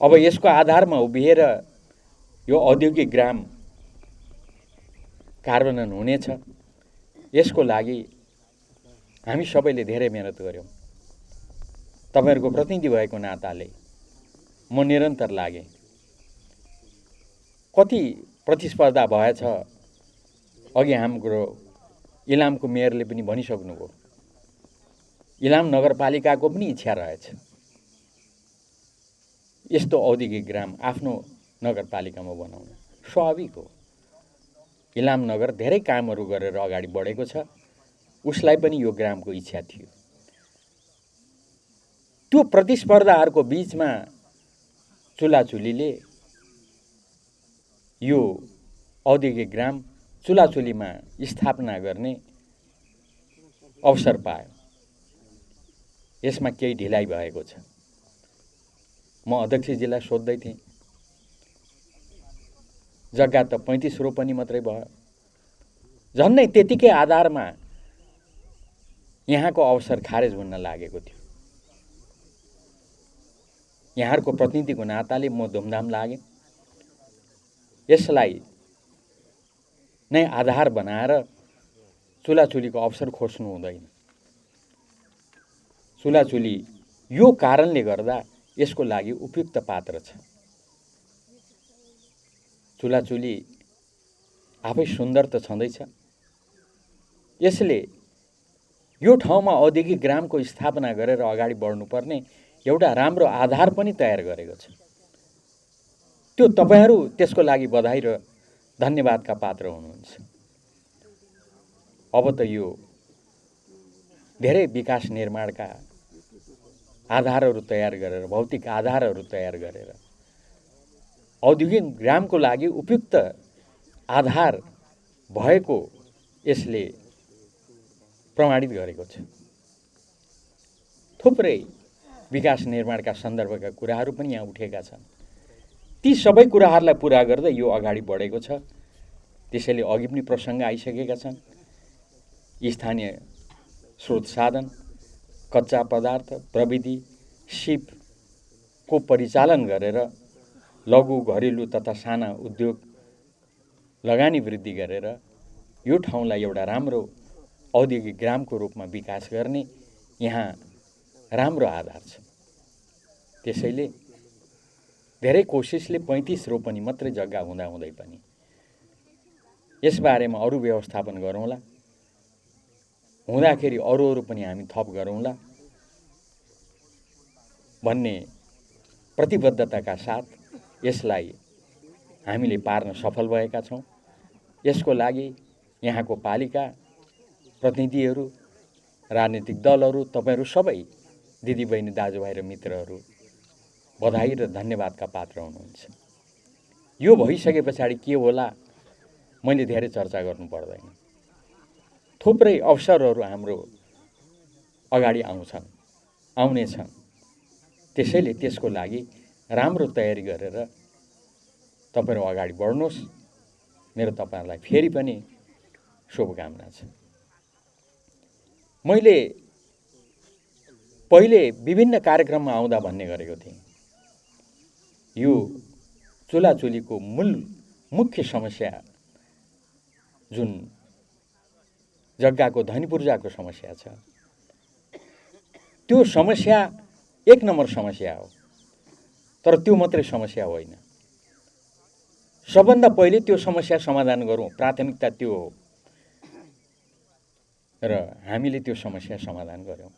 अब यसको आधारमा उभिएर यो औद्योगिक ग्राम कार्यान्वयन हुनेछ। यसको लागि हामी सबैले धेरै मेहनत गर्यौँ। तपाईँहरूको प्रतिनिधि भएको नाताले म निरन्तर लागेँ। कति प्रतिस्पर्धा भएछ अघि हाम्रो इलामको मेयरले पनि भनिसक्नुभयो। इलाम नगरपालिकाको पनि इच्छा रहेछ यस्तो औद्योगिक ग्राम आफ्नो नगरपालिकामा बनाउन। स्वाभाविक हो। इलाम नगर धेरै कामहरू गरेर अगाडि बढेको छ। उसलाई पनि यो ग्रामको इच्छा थियो। त्यो प्रतिस्पर्धाहरूको बिचमा चुलाचुलीले यो औद्योगिक ग्राम चुलाचुलीमा स्थापना गर्ने अवसर पायो। यसमा केही ढिलाइ भएको छ। म अध्यक्षजीलाई सोध्दै थिएँ, जग्गा त 35 रोपनी मात्रै भयो। झन्नै त्यतिकै आधारमा यहाँको अवसर खारेज हुन लागेको थियो। यहाँहरूको प्रतिनिधिको नाताले म धुमधाम लागेँ। यसलाई नै आधार बनाएर चुलाचुलीको अवसर खोज्नु हुँदैन। चुलाचुली यो कारणले गर्दा यसको लागि उपयुक्त पात्र छ। चुलाचुली आफै सुन्दर त छँदैछ, यसले यो ठाउँमा औद्योगिक ग्रामको स्थापना गरेर अगाडि बढ्नुपर्ने एउटा राम्रो आधार पनि तयार गरेको छ। त्यो तपाईहरू त्यसको लागि बधाई र धन्यवादका पात्र हुनुहुन्छ। अब त यो धेरै विकास निर्माणका आधारहरू तयार गरेर, भौतिक आधारहरू तयार गरेर औद्योगिक ग्रामको लागि उपयुक्त आधार भएको यसले प्रमाणित गरेको छ। थुप्रै विकास निर्माणका सन्दर्भका कुराहरू पनि यहाँ उठेका छन्। ती सबै कुराहरूलाई पुरा गर्दै यो अगाडि बढेको छ। त्यसैले अघि पनि प्रसङ्ग आइसकेका छन्। स्थानीय स्रोत साधन, कच्चा पदार्थ, प्रविधि, सिपको परिचालन गरेर लघु, घरेलु तथा साना उद्योग लगानी वृद्धि गरेर यो ठाउँलाई एउटा राम्रो औद्योगिक ग्रामको रूपमा विकास गर्ने यहाँ राम्रो आधार छ। त्यसैले धेरै कोसिसले 35 रोपनी मात्रै जग्गा हुँदाहुँदै पनि यसबारेमा अरू व्यवस्थापन गरौँला, हुँदाखेरि अरू पनि हामी थप गरौँला भन्ने प्रतिबद्धताका साथ यसलाई हामीले पार्न सफल भएका छौँ। यसको लागि यहाँको पालिका प्रतिनिधिहरू, राजनीतिक दलहरू, तपाईहरू सबै दिदीबहिनी, दाजुभाइ र मित्रहरू बधाई र धन्यवादका पात्र हुनुहुन्छ। यो भइसके पछाडि के होला मैले धेरै चर्चा गर्नु पर्दैन। थुप्रै अवसरहरू हाम्रो अगाडि आउँछन्, आउनेछन्। त्यसैले त्यसको लागि राम्रो तयारी गरेर तपाईहरू अगाडि बढ्नुहोस्। मेरो तपाईहरूलाई फेरि पनि शुभकामना छ। मैले पहिले विभिन्न कार्यक्रममा आउँदा भन्ने गरेको थिएँ, यो चुलाचुलीको मुख्य समस्या जुन जग्गाको धनीपूर्जाको समस्या छ, त्यो समस्या 1 नम्बर समस्या हो। तर त्यो मात्रै समस्या होइन। सबभन्दा पहिले त्यो समस्या समाधान गरौँ, प्राथमिकता त्यो हो। र हामीले त्यो समस्या समाधान गऱ्यौँ।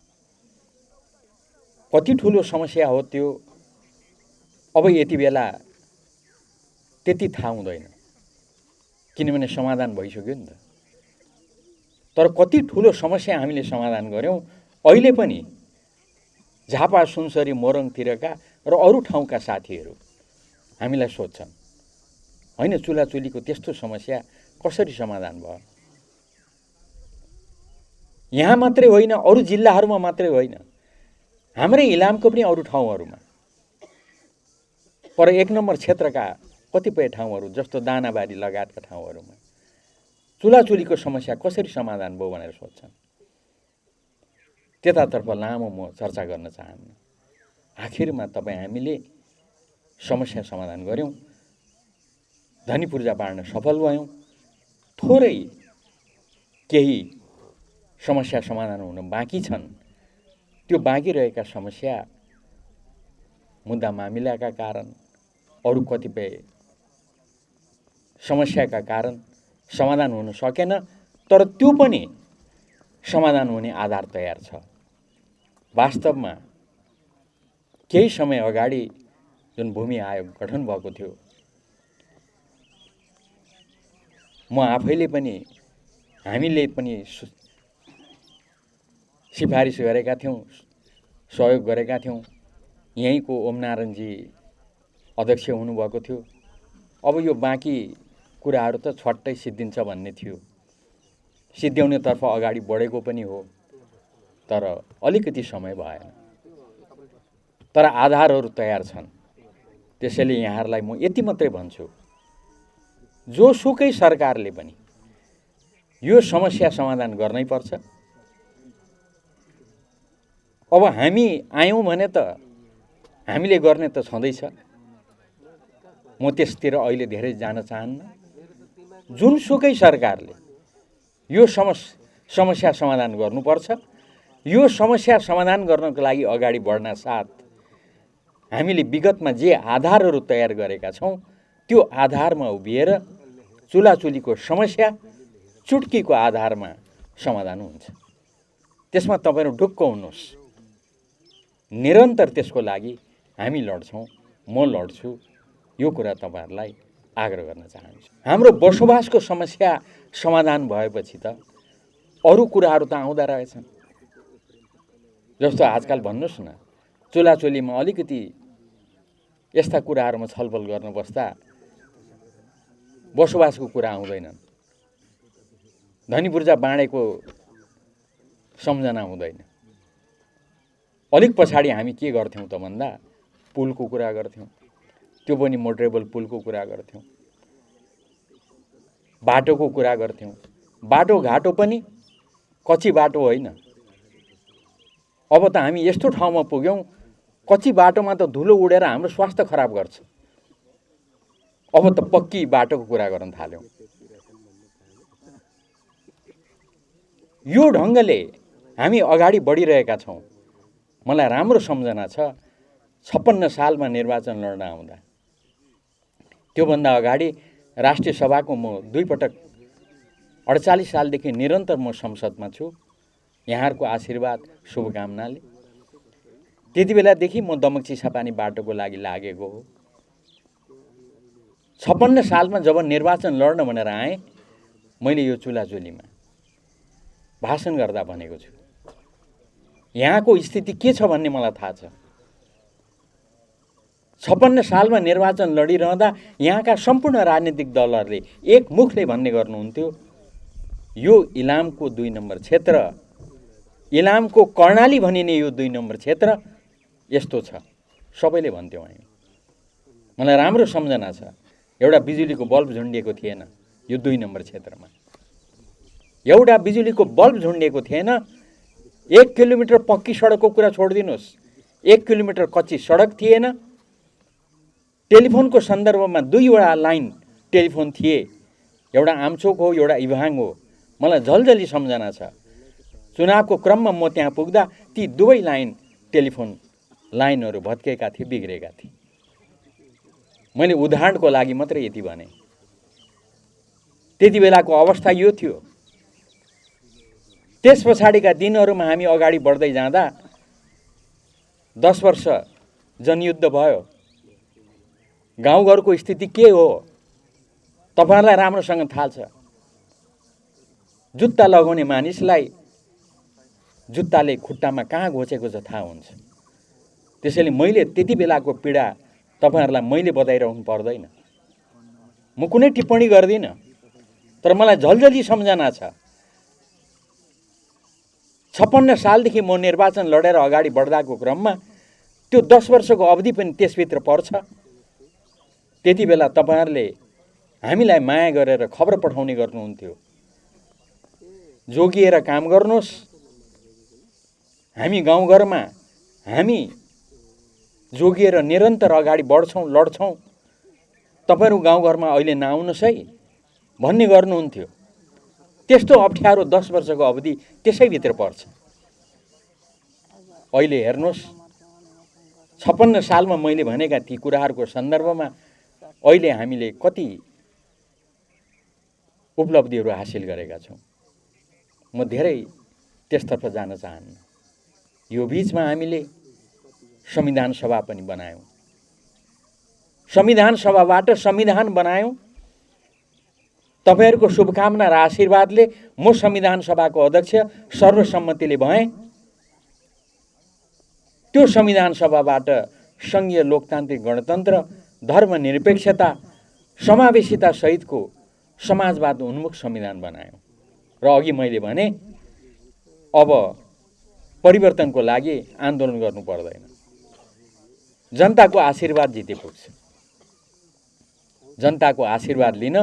कति ठुलो समस्या हो त्यो अब यति बेला त्यति थाहा हुँदैन, किनभने समाधान भइसक्यो नि त। तर कति ठुलो समस्या हामीले समाधान गऱ्यौँ। अहिले पनि झापा, सुनसरी, मोरङतिरका र अरू ठाउँका साथीहरू हामीलाई सोध्छन्, होइन चुलाचुलीको त्यस्तो समस्या कसरी समाधान भयो? यहाँ मात्रै होइन, अरू जिल्लाहरूमा मात्रै होइन, हाम्रै इलामको पनि अरू ठाउँहरूमा, पर 1 नम्बर क्षेत्रका कतिपय ठाउँहरू जस्तो दानाबारी लगायतका ठाउँहरूमा चुलाचुलीको समस्या कसरी समाधान भयो भनेर सोध्छन्। त्यतातर्फ लामो म चर्चा गर्न चाहन्न। आखिरमा हामीले समस्या समाधान गऱ्यौँ, धनीपूर्जा बाँड्न सफल भयौँ। थोरै केही समस्या समाधान हुन बाँकी छन्। त्यो बाँकी रहेका समस्या, मुद्दा मामिलाका कारण, अरू कतिपय समस्याका कारण समाधान हुन सकेन। तर त्यो पनि समाधान हुने आधार तयार छ। वास्तवमा केही समय अगाडि जुन भूमि आयोग गठन भएको थियो, म आफैले पनि, हामीले पनि सिफारिस गरेका थियौँ, सहयोग गरेका थियौँ। यहीँको ओमनारायणजी अध्यक्ष हुनुभएको थियो। अब यो बाँकी कुराहरू त छट्टै सिद्धिन्छ भन्ने थियो। सिद्ध्याउनेतर्फ अगाडि बढेको पनि हो, तर अलिकति समय भएन। तर आधारहरू तयार छन्। त्यसैले यहाँहरूलाई म यति मात्रै भन्छु, जोसुकै सरकारले पनि यो समस्या समाधान गर्नै पर्छ। अब हामी आयौँ भने त हामीले गर्ने त छँदैछ। म त्यसतिर अहिले धेरै जान चाहन्न। जुनसुकै सरकारले यो समस्या समाधान गर्नुपर्छ। यो समस्या समाधान गर्नको लागि अगाडि बढ्न साथ हामीले विगतमा जे आधारहरू तयार गरेका छौँ, त्यो आधारमा उभिएर चुलाचुलीको समस्या चुट्कीको आधारमा समाधान हुन्छ। त्यसमा तपाईहरू ढुक्क हुनुहोस्। निरन्तर त्यसको लागि हामी लड्छौँ, म लड्छु। यो कुरा तपाईहरूलाई आग्रह गर्न चाहन्छु। हाम्रो बसोबासको समस्या समाधान भएपछि त अरू कुराहरू त आउँदा रहेछन्। जस्तो आजकल भन्नुहोस् न, चुलाचुलीमा अलिकति यस्ता कुराहरूमा छलफल गर्न बस्दा बसोबासको कुरा आउँदैनन्, धनीपूर्जा बाँडेको सम्झना हुँदैन। अलिक पछाडि हामी के गर्थ्यौँ त भन्दा पुलको कुरा गर्थ्यौँ, त्यो पनि मोटरेबल पुलको कुरा गर्थ्यौँ, बाटोको कुरा गर्थ्यौँ। बाटोघाटो पनि कच्ची बाटो होइन। अब त हामी यस्तो ठाउँमा पुग्यौँ, कच्ची बाटोमा त धुलो उडेर हाम्रो स्वास्थ्य खराब गर्छ। अब त पक्की बाटोको कुरा गर्न थाल्यौँ। यो ढङ्गले हामी अगाडि बढिरहेका छौँ। मलाई राम्रो सम्झना छ 56 सालमा निर्वाचन लड्न आउँदा, त्योभन्दा अगाडि राष्ट्रिय सभाको म 2 पटक 48 सालदेखि निरन्तर म संसदमा छु, यहाँहरूको आशीर्वाद शुभकामनाले। त्यति बेलादेखि म दमक चिसापानी बाटोको लागि लागेको हो। 56 सालमा जब निर्वाचन लड्न भनेर आएँ, मैले यो चुलाचुलीमा भाषण गर्दा भनेको छु, यहाँको स्थिति के छ भन्ने मलाई थाहा छ। 56 सालमा निर्वाचन लडिरहँदा यहाँका सम्पूर्ण राजनीतिक दलहरूले एक मुखले भन्ने गर्नुहुन्थ्यो, यो इलामको 2 नम्बर क्षेत्र, इलामको कर्णाली भनिने यो 2 नम्बर क्षेत्र यस्तो छ, सबैले भन्थ्यौँ हामी। मलाई राम्रो सम्झना छ, एउटा बिजुलीको बल्ब झुन्डिएको थिएन यो 2 नम्बर क्षेत्रमा। एउटा बिजुलीको बल्ब झुन्डिएको थिएन। 1 किलोमिटर पक्की सडकको कुरा छोडिदिनुहोस्, 1 किलोमिटर कच्ची सडक थिएन। टेलिफोनको सन्दर्भमा 2वटा लाइन टेलिफोन थिए, एउटा आमचोक हो, एउटा इभाङ हो। मलाई झलझली सम्झना छ, चुनावको क्रममा म त्यहाँ पुग्दा ती 2 लाइन टेलिफोन लाइनहरू भत्केका थिए, बिग्रेका थिए। मैले उदाहरणको लागि मात्रै यति भने। त्यति बेलाको अवस्था यो थियो। त्यस पछाडिका दिनहरूमा हामी अगाडि बढ्दै जाँदा 10 वर्ष जनयुद्ध भयो। गाउँघरको स्थिति के हो तपाईहरुलाई राम्रोसँग थाहा छ। जुत्ता लगाउने मानिसलाई जुत्ताले खुट्टामा कहाँ घोचेको छ थाहा हुन्छ। त्यसैले मैले त्यति बेलाको पीडा तपाईहरुलाई मैले बताइरहनु पर्दैन। म कुनै टिप्पणी गर्दिन, तर मलाई झलझली सम्झना छ। 56 सालदेखि म निर्वाचन लडेर अगाडि बढ्दाको क्रममा त्यो 10 वर्षको अवधि पनि त्यसभित्र पर्छ। त्यति बेला तपाईहरुले हामीलाई माया गरेर खबर पठाउने गर्नुहुन्थ्यो, जोगिएर काम गर्नुहोस्। हामी गाउँघरमा हामी जोगिएर निरन्तर अगाडि बढ्छौं, लड्छौं। तपाईहरु गाउँघरमा अहिले नआउनुस् है भन्ने गर्नुहुन्थ्यो। त्यस्तो अप्ठ्यारो 10 वर्षको अवधि त्यसैभित्र पर्छ। अहिले हेर्नुहोस्, 56 सालमा मैले भनेका ती कुराहरूको सन्दर्भमा अहिले हामीले कति उपलब्धिहरू हासिल गरेका छौं। म धेरै त्यसतर्फ जान चाहन्न। यो बीचमा हामीले संविधान सभा पनि बनायौं। संविधान सभाबाट संविधान बनायौं। तपाईहरुको शुभकामना र आशीर्वादले म संविधान सभाको अध्यक्ष सर्वसम्मतिले भएँ। त्यो संविधान सभाबाट संघीय लोकतान्त्रिक गणतन्त्र, धर्मनिरपेक्षता, समावेशिता सहितको समाजवाद उन्मुख संविधान बनायौं। र अघि मैले भने अब परिवर्तनको लागि आन्दोलन गर्नु पर्दैन। जनताको आशीर्वाद जिते पुग्छ। जनताको आशीर्वाद लिन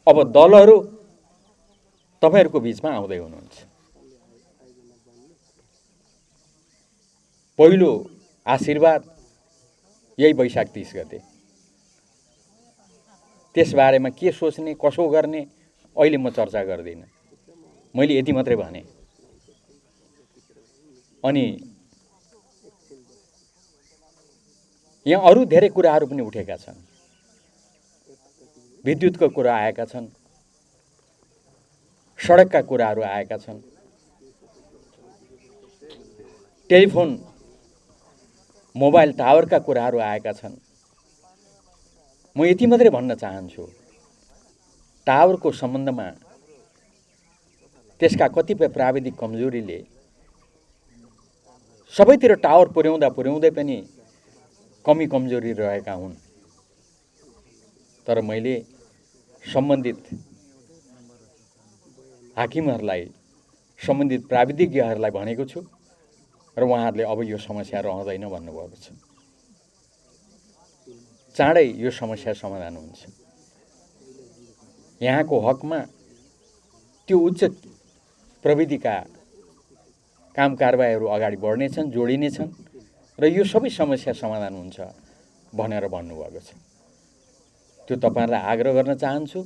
अब दलहरू तपाईहरुको बीचमा आउँदै हुनुहुन्छ। पहिलो आशीर्वाद यही वैशाख 30 गते। त्यस बारेमा के सोच्ने, कसो गर्ने अहिले म चर्चा गर्दिन। मैले यति मात्रै भने। अनि यहाँ अरु धेरै कुराहरू पनि उठेका छन्। विद्युतको कुरा आएका छन्, सडकका कुराहरू आएका छन्, टेलिफोन मोबाइल टावरका कुराहरू आएका छन्। म यति मात्रै भन्न चाहन्छु, टावरको सम्बन्धमा त्यसका कतिपय प्राविधिक कमजोरीले सबैतिर टावर पुर्याउँदै पनि कमी कमजोरी रहेका हुन्। तर मैले सम्बन्धित हाकिमहरूलाई, सम्बन्धित प्राविधिज्ञहरूलाई भनेको छु र उहाँहरूले अब यो समस्या रहँदैन भन्नुभएको छ। चाँडै यो समस्या समाधान हुन्छ। यहाँको हकमा त्यो उच्च प्रविधिका काम कारबाहीहरू अगाडि बढ्नेछन्, जोडिनेछन् र यो सबै समस्या समाधान हुन्छ भनेर भन्नुभएको छ। त्यो तपाईँहरूलाई आग्रह गर्न चाहन्छु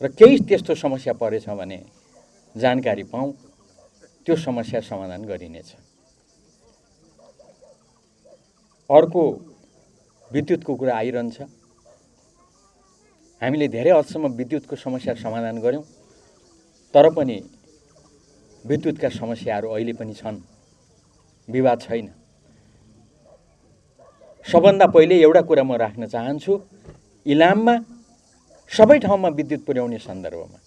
र केही त्यस्तो समस्या परेछ भने जानकारी पाऊँ, त्यो समस्या समाधान गरिनेछ। अर्को विद्युतको कुरा आइरहन्छ। हामीले धेरै हदसम्म विद्युतको समस्या समाधान गऱ्यौँ, तर पनि विद्युतका समस्याहरू अहिले पनि छन्, विवाद छैन। सबभन्दा पहिले एउटा कुरा म राख्न चाहन्छु, इलाममा सबै ठाउँमा विद्युत पुर्याउने सन्दर्भमा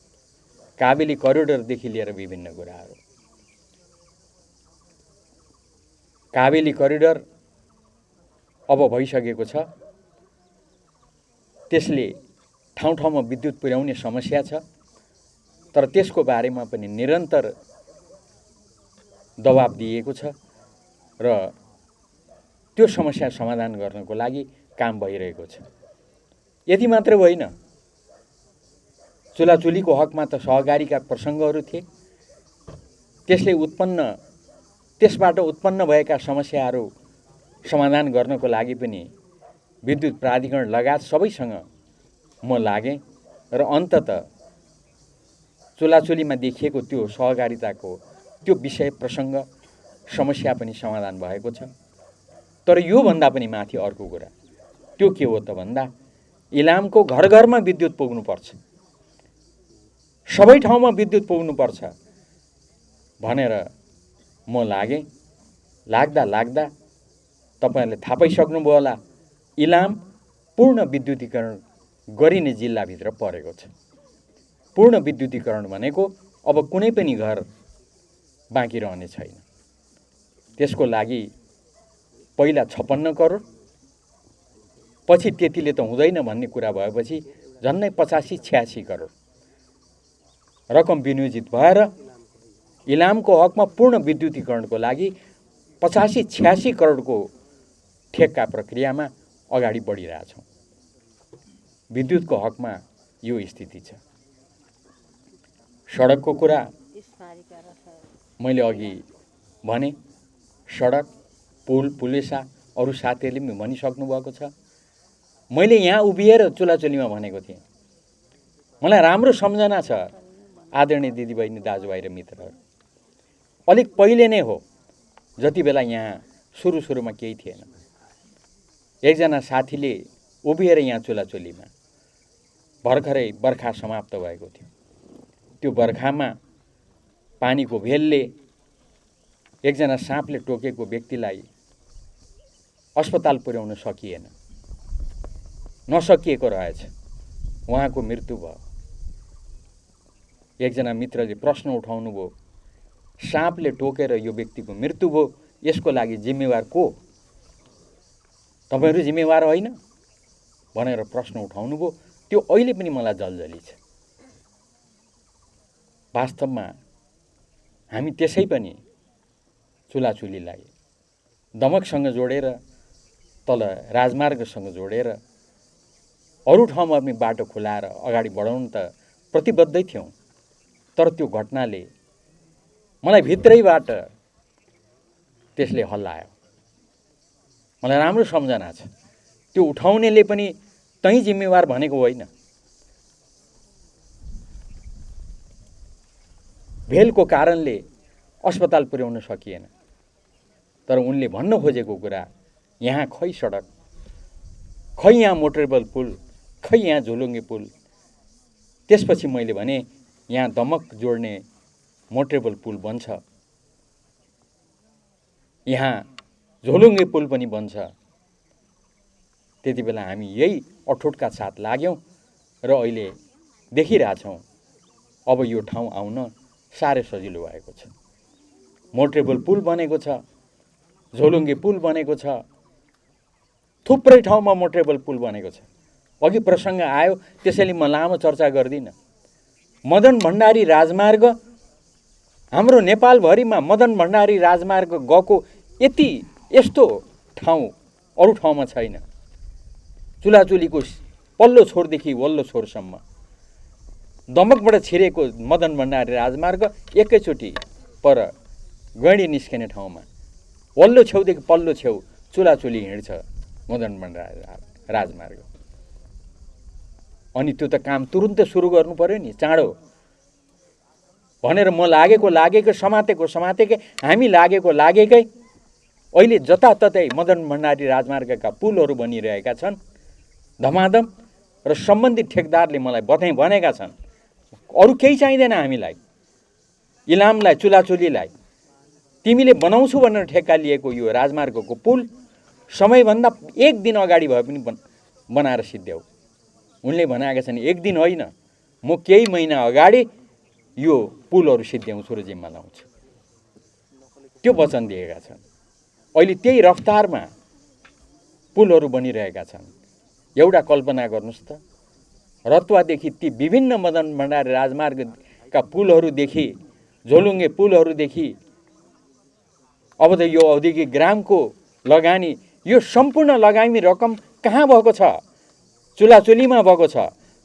काबेली करिडोरदेखि लिएर विभिन्न कुराहरू, काबेली करिडोर अब भइसकेको छ, त्यसले ठाउँ ठाउँमा विद्युत पुर्याउने समस्या छ, तर त्यसको बारेमा पनि निरन्तर दबाब दिएको छ र त्यो समस्या समाधान गर्नको लागि काम भइरहेको छ। यति मात्र होइन, चुलाचुलीको हकमा त सहकारीका प्रसङ्गहरू थिए, त्यसबाट उत्पन्न भएका समस्याहरू समाधान गर्नको लागि पनि विद्युत प्राधिकरण लगायत सबैसँग म लागेँ र अन्ततः चुलाचुलीमा देखिएको त्यो सहकारिताको त्यो विषय प्रसङ्ग समस्या पनि समाधान भएको छ। तर योभन्दा पनि माथि अर्को कुरा त्यो के हो त भन्दा इलामको घर घरमा विद्युत पुग्नुपर्छ, सबै ठाउँमा विद्युत पुग्नुपर्छ भनेर म लागेँ। लाग्दा तपाईँहरूले थाहा पाइसक्नुभयो होला, इलाम पूर्ण विद्युतीकरण गरिने जिल्लाभित्र परेको छ। पूर्ण विद्युतीकरण भनेको अब कुनै पनि घर बाँकी रहने छैन। त्यसको लागि पहिला 56 करोड, पछि त्यतिले त हुँदैन भन्ने कुरा भएपछि झन्डै 85-86 करोड रकम विनियोजित भएर इलामको हकमा पूर्ण विद्युतीकरणको लागि 85-86 करोडको ठेक्का प्रक्रियामा अगाडि बढिरहेछौँ। विद्युतको हकमा यो स्थिति छ। सडकको कुरा मैले अघि भने, सडक, पुल, पुलेसा अरू साथीहरूले पनि भनिसक्नु भएको छ। मैले यहाँ उभिएर चुलाचुलीमा भनेको थिएँ, मलाई राम्रो सम्झना छ आदरणीय दिदीबहिनी, दाजुभाइ र मित्रहरू। अलिक पहिले नै हो, जति बेला यहाँ सुरुमा केही थिएन, एकजना साथीले उभिएर यहाँ चुलाचुलीमा भर्खरै बर्खा समाप्त भएको थियो। त्यो बर्खामा पानीको भेलले एकजना साँपले टोकेको व्यक्तिलाई अस्पताल पुर्याउन सकिएन, नसकिएको रहेछ, उहाँको मृत्यु भयो। एकजना मित्रले प्रश्न उठाउनु भयो, साँपले टोकेर यो व्यक्तिको मृत्यु भयो, यसको लागि जिम्मेवार को? तपाईहरू जिम्मेवार होइन भनेर प्रश्न उठाउनु भयो। त्यो अहिले पनि मलाई जलजली छ। वास्तवमा हामी त्यसै पनि चुलाचुलीलाई दमकसँग जोडेर, तल राजमार्गसँग जोडेर अरू ठाउँमा पनि बाटो खुलाएर अगाडि बढाउन त प्रतिबद्धै थियौँ। तर त्यो घटनाले मलाई भित्रैबाट त्यसले हल्लायो। मलाई राम्रो सम्झना छ। त्यो उठाउनेले पनि तै जिम्मेवार भनेको होइन। भेलको कारणले अस्पताल पुर्याउन सकिएन, तर उनले भन्न खोजेको कुरा यहाँ खै सडक, खै यहाँ मोटरेबल पुल, खै यहाँ झोलुङ्गे पुल। त्यसपछि मैले भने यहाँ दमक जोड्ने मोटरेबल पुल बन्छ, यहाँ झोलुङ्गे पुल पनि बन्छ। त्यति बेला हामी यही अठोटका साथ लाग्यौँ र अहिले देखिरहेछौँ अब यो ठाउँ आउन साह्रै सजिलो भएको छ। मोटरेबल पुल बनेको छ, झोलुङ्गे पुल बनेको छ, थुप्रै ठाउँमा मोटरेबल पुल बनेको छ। अघि प्रसङ्ग आयो, त्यसैले म लामो चर्चा गर्दिनँ। मदन भण्डारी राजमार्ग, हाम्रो नेपालभरिमा मदन भण्डारी राजमार्ग गएको यस्तो ठाउँ अरू ठाउँमा छैन। चुलाचुलीको पल्लो छोरदेखि वल्लो छोरसम्म दमकबाट छिरेको मदन भण्डारी राजमार्ग एकैचोटि पर गैँडी निस्किने ठाउँमा वल्लो छेउदेखि पल्लो छेउ चुलाचुली हिँड्छ मदन भण्डारी राजमार्ग। अनि त्यो त काम तुरुन्तै सुरु गर्नु पर्यो नि, चाँडो भनेर म लागेकै समातेकै हामी लागेकै अहिले जताततै मदन भण्डारी राजमार्गका पुलहरू बनिरहेका छन् धमाधम, र सम्बन्धित ठेकदारले मलाई भनेका छन् अरू केही चाहिँदैन हामीलाई, इलामलाई चुलाचुलीलाई तिमीले बनाउँछु भनेर ठेक्का लिएको यो राजमार्गको पुल समयभन्दा एक दिन अगाडि भए पनि बनाएर सिद्ध्याऊ। उनले भनेका छन् एक दिन होइन, म केही महिना अगाडि यो पुलहरू सिद्ध्याउँछु र जिम्मा लाउँछु, त्यो वचन दिएका छन्। अहिले त्यही रफ्तारमा पुलहरू बनिरहेका छन्। एउटा कल्पना गर्नुहोस् त, रतुवादेखि ती विभिन्न मदन भण्डारी राजमार्गका पुलहरूदेखि झोलुङ्गे पुलहरूदेखि अब त यो औद्योगिक ग्रामको लगानी, यो सम्पूर्ण लगानी रकम कहाँ भएको छ? चुलाचुलीमा भएको छ।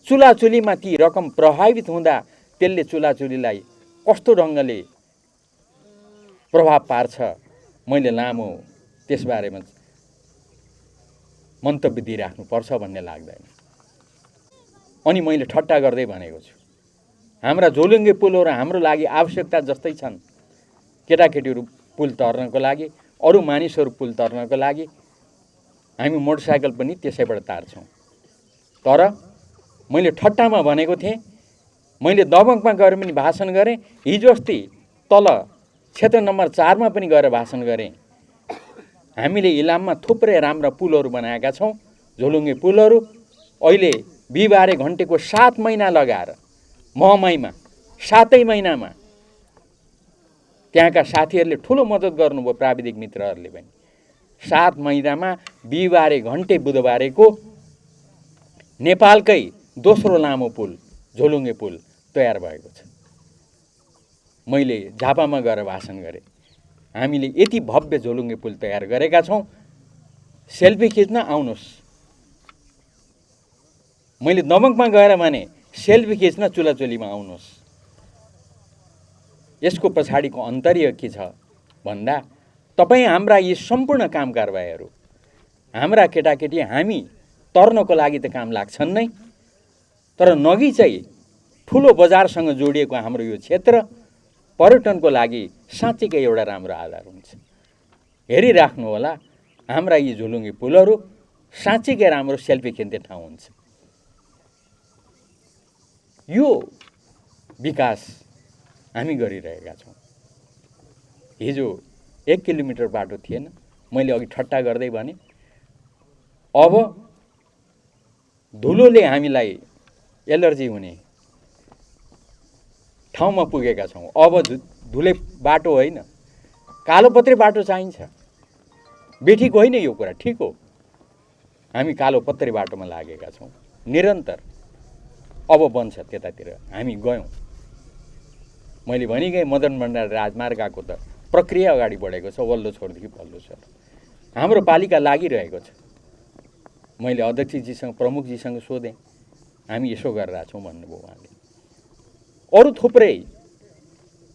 चुलाचुलीमा ती रकम प्रभावित हुँदा त्यसले चुलाचुलीलाई कस्तो ढङ्गले प्रभाव पार्छ, मैले लामो त्यसबारेमा मन्तव्य दिइराख्नुपर्छ भन्ने लाग्दैन। अनि मैले ठट्टा गर्दै भनेको छु, हाम्रा झोलुङ्गे पुलहरू हाम्रो लागि आवश्यकता जस्तै छन्। केटाकेटीहरू पुल तर्नको लागि, अरू मानिसहरू पुल तर्नको लागि हामी मोटरसाइकल पनि त्यसैबाट तार्छौँ। तर मैले ठट्टामा भनेको थिएँ, मैले दमकमा गएर पनि भाषण गरेँ, हिजो अस्ति तल क्षेत्र नम्बर 4 मा पनि गएर भाषण गरेँ। हामीले इलाममा थुप्रै राम्रा पुलहरू बनाएका छौँ, झोलुङ्गे पुलहरू। अहिले बिहिबारे घन्टेको 7 महिना लगाएर महमैमा 7 महिनामा त्यहाँका साथीहरूले ठुलो मद्दत गर्नुभयो, प्राविधिक मित्रहरूले पनि। 7 महिनामा बिहिबारे घन्टे बुधबारेको नेपालकै दोस्रो लामो पुल झोलुङ्गे पुल तयार भएको छ। मैले झापामा गएर भाषण गरेँ, हामीले यति भव्य झोलुङ्गे पुल तयार गरेका छौँ, सेल्फी खिच्न आउनुहोस्। मैले दमकमा गएर भने सेल्फी खिच्न चुलाचुलीमा आउनुहोस्। यसको पछाडिको अन्तर्य के छ भन्दा तपाईँ हाम्रा यी सम्पूर्ण काम कारबाहीहरू, हाम्रा केटाकेटी हामी तर्नको लागि त काम लाग्छन् नै, तर नगी चाहिँ ठुलो बजारसँग जोडिएको हाम्रो यो क्षेत्र पर्यटनको लागि साँच्चीकै एउटा राम्रो आधार हुन्छ। हेरिराख्नु होला, हाम्रा यी झोलुङ्गे पुलहरू साँच्चीकै राम्रो सेल्फी खिच्ने ठाउँ हुन्छ। यो विकास हामी गरिरहेका छौँ। हिजो 1 किलोमिटर बाटो थिएन, मैले अघि ठट्टा गर्दै भने अब धुलोले हामीलाई एलर्जी हुने ठाउँमा पुगेका छौँ। अब धुले बाटो होइन, कालोपत्रे बाटो चाहिन्छ। बेठिक होइन यो कुरा, ठिक हो, हामी कालोपत्रे बाटोमा लागेका छौँ निरन्तर। अब बन्छ त्यतातिर हामी गयौँ। मैले भनिगएँ मदन भण्डारी राजमार्गको त प्रक्रिया अगाडि बढेको छ, वल्लो छोरदेखि पल्लो छोर हाम्रो पालिका लागिरहेको छ। मैले अध्यक्षजीसँग प्रमुखजीसँग सोधेँ, हामी यसो गरिरहेका छौँ भन्नुभयो उहाँले। अरू थुप्रै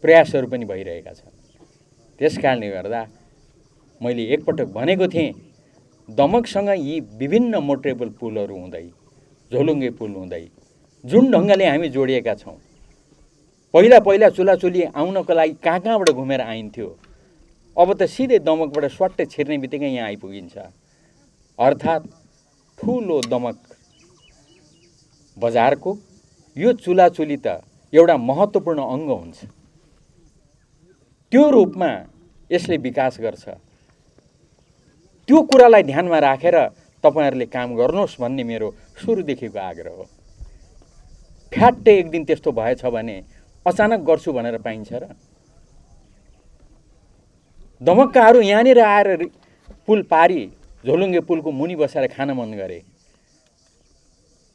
प्रयासहरू पनि भइरहेका छन्। त्यस कारणले गर्दा मैले एकपटक भनेको थिएँ, दमकसँग यी विभिन्न मोटरेबल पुलहरू हुँदै, झोलुङ्गे पुल हुँदै जुन ढङ्गले हामी जोडिएका छौँ, पहिला चुलाचुली आउनको लागि कहाँबाट घुमेर आइन्थ्यो, अब त सिधै दमकबाट स्वाट्टै छिर्ने बित्तिकै यहाँ आइपुगिन्छ। अर्थात् ठुलो दमक बजारको यो चुलाचुली त एउटा महत्त्वपूर्ण अङ्ग हुन्छ। त्यो रूपमा यसले विकास गर्छ। त्यो कुरालाई ध्यानमा राखेर तपाईहरुले काम गर्नुहोस् भन्ने मेरो सुरुदेखिको आग्रह हो। फ्याट्टै एक दिन त्यस्तो भएछ भने अचानक गर्छु भनेर पाइन्छ र? दमक्काहरू यहाँनिर आएर पुल पारी झोलुङ्गे पुलको मुनि बसेर खान मन गरे,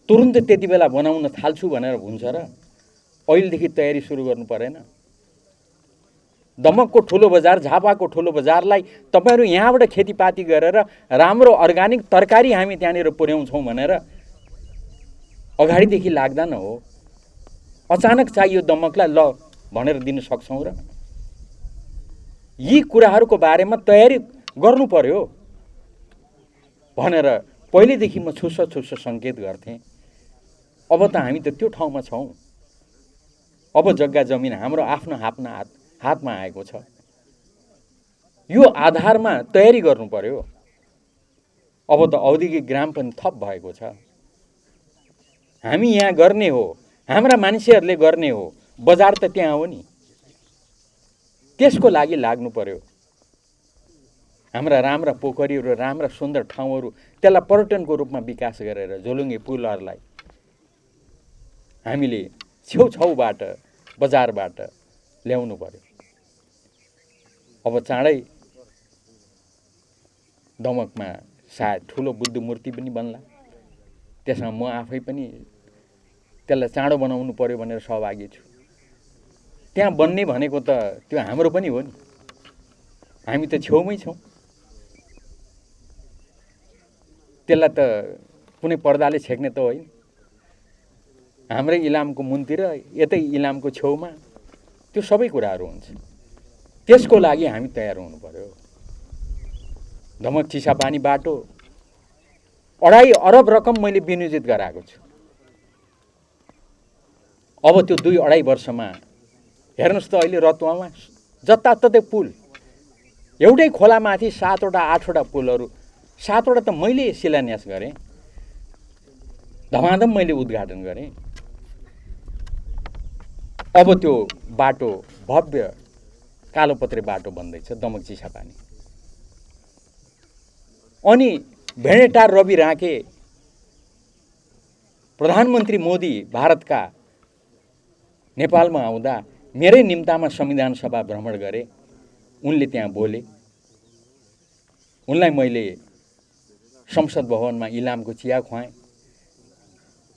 तुरुन्तै त्यति बेला बनाउन थाल्छु भनेर हुन्छ र? अहिलेदेखि तयारी सुरु गर्नु परेन? दमकको ठुलो बजार, झापाको ठुलो बजारलाई तपाईँहरू यहाँबाट खेतीपाती गरेर राम्रो अर्ग्यानिक तरकारी हामी त्यहाँनिर पुर्याउँछौँ भनेर अगाडिदेखि लाग्दा न हो। अचानक चाहियो दमकलाई ल भनेर दिन सक्छौँ र? यी कुराहरूको बारेमा तयारी गर्नु पर्यो भनेर पहिलेदेखि म छुस्स सङ्केत गर्थेँ। अब त हामी त त्यो ठाउँमा छौँ। अब जग्गा जमिन हाम्रो आफ्नो हातमा आएको छ। यो आधारमा तयारी गर्नु पर्यो। अब त औद्योगिक ग्राम पनि थप भएको छ। हामी यहाँ गर्ने हो, हाम्रा मान्छेहरूले गर्ने हो, बजार त त्यहाँ हो नि। त्यसको लागि लाग्नु पर्यो। हाम्रा राम्रा पोखरीहरू, राम्रा सुन्दर ठाउँहरू, त्यसलाई पर्यटनको रूपमा विकास गरेर झोलुङ्गे पुलहरूलाई हामीले छेउछाउबाट बजारबाट ल्याउनु पर्यो। अब चाँडै दमकमा सायद ठुलो बुद्ध मूर्ति पनि बन्ला। त्यसमा म आफै पनि त्यसलाई चाँडो बनाउनु पर्यो भनेर सहभागी छु। त्यहाँ बन्ने भनेको त त्यो हाम्रो पनि हो नि। हामी त छेउमै छौँ। त्यसलाई त कुनै पर्दाले छेक्ने त होइन। हाम्रै इलामको मुनतिर, यतै इलामको छेउमा त्यो सबै कुराहरू हुन्छ। त्यसको लागि हामी तयार हुनु पर्यो। धमक चिसापानी बाटो 2.5 अरब रकम मैले विनियोजित गराएको छु। अब त्यो 2-2.5 वर्षमा हेर्नुहोस् त, अहिले रतुवामा जताततै पुल, एउटै खोलामाथि 7वटा 8वटा पुलहरू, 7वटा त मैले शिलान्यास गरेँ, धमाधम मैले उद्घाटन गरेँ। अब त्यो बाटो भव्य कालोपत्रे बाटो बन्दैछ दमक चिसापानी। अनि भेडेटार रवि राँके, प्रधानमन्त्री मोदी भारतका नेपालमा आउँदा मेरै निम्तामा संविधान सभा भ्रमण गरे। उनले त्यहाँ बोले। उनलाई मैले संसद भवनमा इलामको चिया खुवाएँ।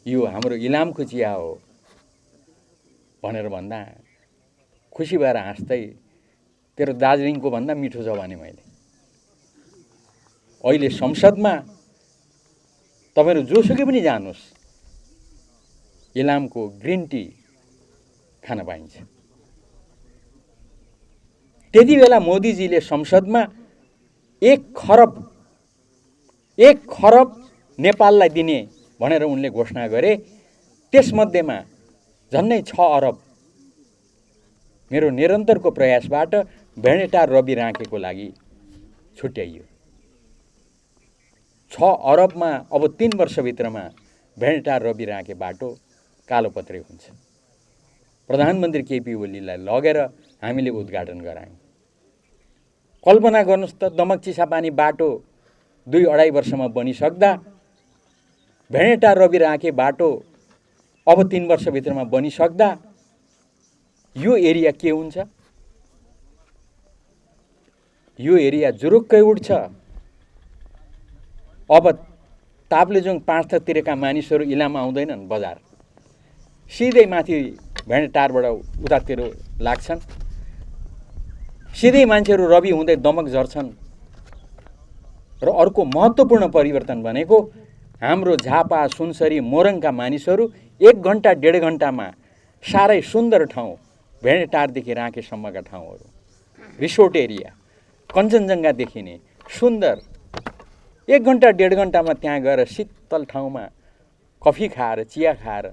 यो हाम्रो इलामको चिया हो भनेर भन्दा खुसी भएर हाँस्दै, तेरो दार्जिलिङको भन्दा मिठो छ भने मैले। अहिले संसदमा तपाईँहरू जोसुकै पनि जानुहोस्, इलामको ग्रिन टी खान पाइन्छ। त्यति बेला मोदीजीले संसदमा 1 खरब नेपाललाई दिने भनेर उनले घोषणा गरे। त्यसमध्येमा झन्डै 6 अरब मेरो निरन्तरको प्रयासबाट भेडेटार रवि राँकेको लागि छुट्याइयो। 6 अरबमा अब 3 वर्षभित्रमा भेडेटार रवि राँके बाटो कालोपत्रे हुन्छ। प्रधानमन्त्री केपी ओलीलाई लगेर हामीले उद्घाटन गरायौँ। कल्पना गर्नुहोस् त, दमक चिसापानी बाटो 2-2.5 वर्षमा बनिसक्दा भेडेटार रवि राँके बाटो अब 3 वर्षभित्रमा बनिसक्दा यो एरिया के हुन्छ? यो एरिया जुरुक्कै उठ्छ। अब ताप्लेजुङ 5 थरतिरका मानिसहरू इलाम आउँदैनन् बजार, सिधै माथि भेडेटारबाट उतातिर लाग्छन्। सिधै मान्छेहरू रवि हुँदै दमक झर्छन्। र अर्को महत्त्वपूर्ण परिवर्तन भनेको हाम्रो झापा, सुनसरी, मोरङका मानिसहरू 1 घन्टा 1.5 घन्टामा साह्रै सुन्दर ठाउँ, भेडेटारदेखि राँकेसम्मका ठाउँहरू, रिसोर्ट एरिया, कञ्चनजङ्घा देखिने सुन्दर, 1 घन्टा 1.5 घन्टामा त्यहाँ गएर शीतल ठाउँमा कफी खाएर, चिया खाएर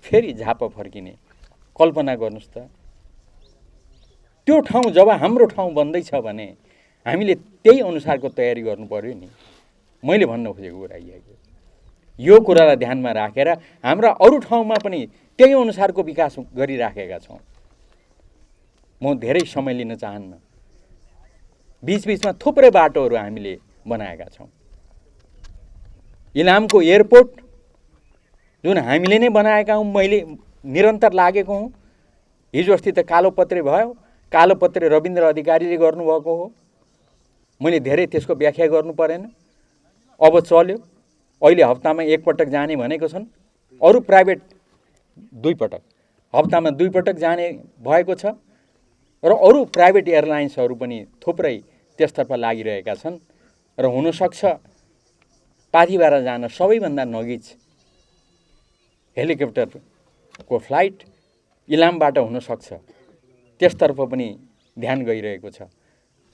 फेरि झापा फर्किने। कल्पना गर्नुहोस् त। त्यो ठाउँ जब हाम्रो ठाउँ बन्दैछ भने हामीले त्यही अनुसारको तयारी गर्नु पर्यो नि। मैले भन्न खोजेको कुरा यो कुरालाई ध्यानमा राखेर हाम्रा अरू ठाउँमा पनि त्यही अनुसारको विकास गरिराखेका छौँ। म धेरै समय लिन चाहन्न। बीचबीचमा थुप्रै बाटोहरू हामीले बनाएका छौँ। इलामको एयरपोर्ट जुन हामीले नै बनाएका हौँ, मैले निरन्तर लागेको हुँ। हिजो अस्ति त कालोपत्रे भयो, कालोपत्रे रविन्द्र अधिकारीले गर्नुभएको हो। मैले धेरै त्यसको व्याख्या गर्नु परेन। अब चल्यो। अहिले हप्तामा 1 पटक जाने भनेको छन्। अरू प्राइभेट 2 पटक, हप्तामा 2 पटक जाने भएको छ। र अरू प्राइभेट एयरलाइन्सहरू पनि थुप्रै त्यसतर्फ लागिरहेका छन् र हुनसक्छ पाथिभरा जान सबैभन्दा नजिक हेलिकप्टरको फ्लाइट इलामबाट हुनसक्छ, त्यसतर्फ पनि ध्यान गइरहेको छ।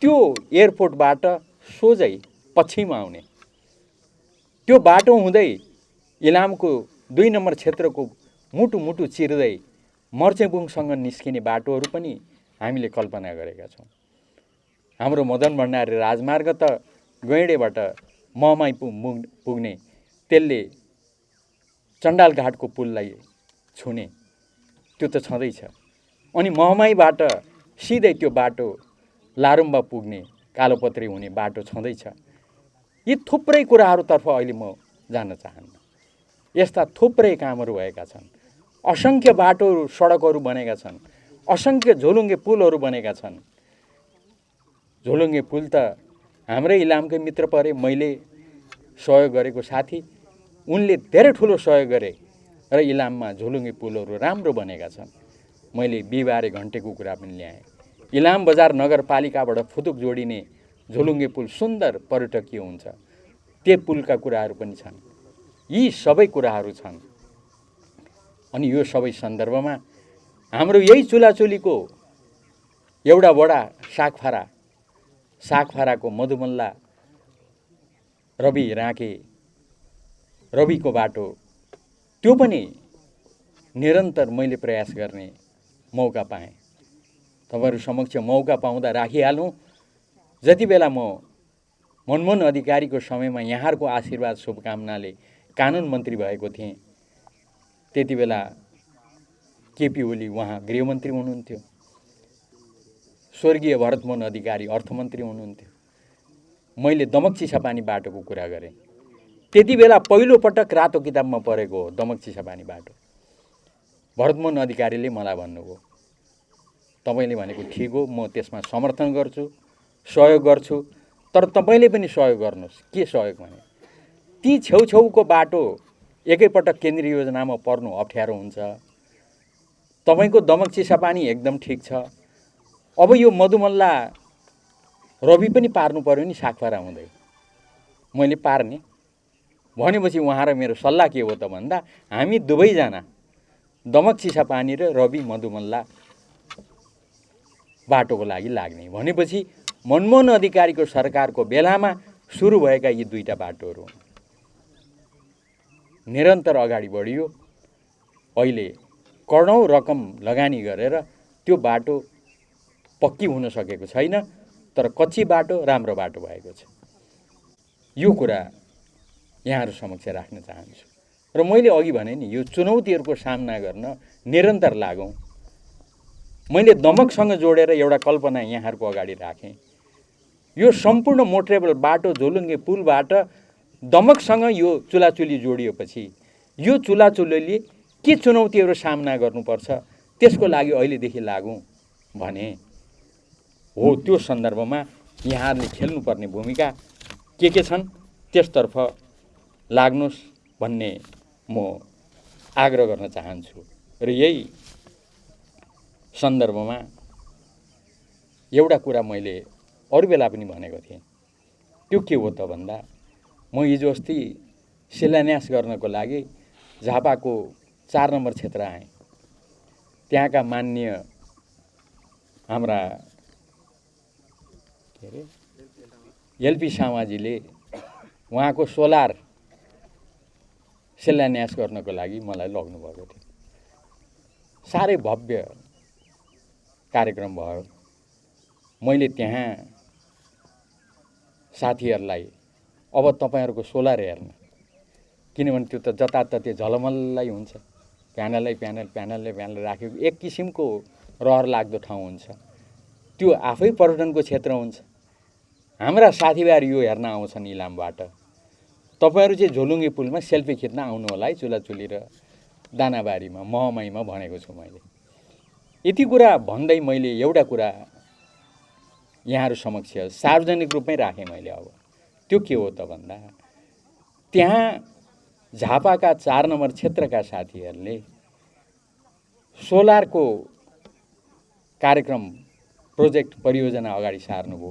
त्यो एयरपोर्टबाट सोझै पश्चिम आउने, त्यो बाटो हुँदै इलामको 2 नम्बर क्षेत्रको मुटु चिर्दै मर्चेबुङसँग निस्किने बाटोहरू पनि हामीले कल्पना गरेका छौँ। हाम्रो मदन भण्डारी राजमार्ग त गैँडेबाट महमाई पुग्ने, त्यसले चण्डालघाटको पुललाई छुने, त्यो त छँदैछ। अनि महमाईबाट सिधै त्यो बाटो लारुम्बा पुग्ने, कालोपत्री हुने बाटो छँदैछ। यी थुप्रै कुराहरूतर्फ अहिले म जान चाहन्न। यस्ता थुप्रै कामहरू भएका छन्, असङ्ख्य बाटोहरू सडकहरू बनेका छन्, असङ्ख्य झोलुङ्गे पुलहरू बनेका छन्। झोलुङ्गे पुल त हाम्रै इलामकै मित्र परे, मैले सहयोग गरेको साथी, उनले धेरै ठुलो सहयोग गरे र इलाममा झोलुङ्गे पुलहरू राम्रो बनेका छन्। मैले बिहिबारे घन्टेको कुरा पनि ल्याएँ। इलाम बजार नगरपालिकाबाट फुतुक जोडिने झोलुङ्गे पुल सुन्दर पर्यटकीय हुन्छ, त्यो पुलका कुराहरू पनि छन्। यी सबै कुराहरू छन्। अनि यो सबै सन्दर्भमा हाम्रो यही चुलाचुलीको एउटा वडा सागफाराको मधुमल्ला रवि राके, रविको बाटो, त्यो पनि निरन्तर मैले प्रयास गर्ने मौका पाएँ। तपाईँहरू समक्ष मौका पाउँदा राखिहालौँ। जति बेला म मनमोहन अधिकारीको समयमा यहाँहरूको आशीर्वाद शुभकामनाले कानुन मन्त्री भएको थिएँ, त्यति बेला केपी ओली उहाँ गृहमन्त्री हुनुहुन्थ्यो, स्वर्गीय भरतमोहन अधिकारी अर्थमन्त्री हुनुहुन्थ्यो। मैले दमक चिसापानी बाटोको कुरा गरेँ। त्यति बेला पहिलोपटक रातो किताबमा परेको हो दमक चिसापानी बाटो। भरतमोहन अधिकारीले मलाई भन्नुभयो, तपाईँले भनेको ठिक हो, म त्यसमा समर्थन गर्छु, सहयोग गर्छु, तर तपाईँले पनि सहयोग गर्नुहोस्। के सहयोग भने ती छेउछेउको बाटो एकैपटक केन्द्रीय योजनामा पर्नु अप्ठ्यारो हुन्छ। तपाईँको दमक चिसापानी एकदम ठिक छ, अब यो मधुमल्ला रवि पनि पार्नु पर्यो नि सागफारा हुँदै। मैले पार्ने भनेपछि उहाँ र मेरो सल्लाह के हो त भन्दा, हामी दुवैजना दमक चिसापानी र रवि मधुमल्ला बाटोको लागि लाग्ने भनेपछि मनमोहन अधिकारीको सरकारको बेलामा सुरु भएका यी दुईटा बाटोहरू निरन्तर अगाडि बढियो। अहिले करोडौँ रकम लगानी गरेर त्यो बाटो पक्की हुन सकेको छैन, तर कच्ची बाटो राम्रो बाटो भएको छ। यो कुरा यहाँहरू समक्ष राख्न चाहन्छु। र मैले अघि भने नि, यो चुनौतीहरूको सामना गर्न निरन्तर लागौँ। मैले दमकसँग जोडेर एउटा कल्पना यहाँहरूको अगाडि राखेँ। यो सम्पूर्ण मोटरेबल बाटो झोलुङ्गे पुलबाट दमकसँग यो चुलाचुली जोडिएपछि यो चुलाचुलीले के चुनौतीहरू सामना गर्नुपर्छ त्यसको लागि अहिलेदेखि लागौँ भने हो। त्यो सन्दर्भमा यहाँहरूले खेल्नुपर्ने भूमिका के छन् त्यसतर्फ लाग्नुहोस् भन्ने म आग्रह गर्न चाहन्छु। र यही सन्दर्भमा एउटा कुरा मैले अरू बेला पनि भनेको थिएँ। त्यो के हो त भन्दा, म हिजो अस्ति शिलान्यास गर्नको लागि झापाको 4 नम्बर क्षेत्र आएँ। त्यहाँका माननीय हाम्रा एलपी सामाजीले उहाँको सोलर शिलान्यास गर्नको लागि मलाई लग्नुभएको थियो। साह्रै भव्य कार्यक्रम भयो। मैले त्यहाँ साथीहरूलाई अब तपाईँहरूको सोलर हेर्न, किनभने त्यो त जताततै झलमल्लै हुन्छ, प्यानल राखेको एक किसिमको रहर लाग्दो ठाउँ हुन्छ। त्यो आफै पर्यटनको क्षेत्र हुन्छ। हाम्रा साथीभाइहरू यो हेर्न आउँछन् इलामबाट। तपाईँहरू चाहिँ झोलुङ्गे पुलमा सेल्फी खिच्न आउनु होला है, चुलाचुली र दानाबारीमा महमाईमा भनेको छु मैले। यति कुरा भन्दै मैले एउटा कुरा यहाँहरू समक्ष सार्वजनिक रूपमै राखेँ मैले। अब त्यो के हो त भन्दा, त्यहाँ झापाका 4 नम्बर क्षेत्रका साथीहरूले सोलरको कार्यक्रम प्रोजेक्ट परियोजना अगाडि सार्नुभयो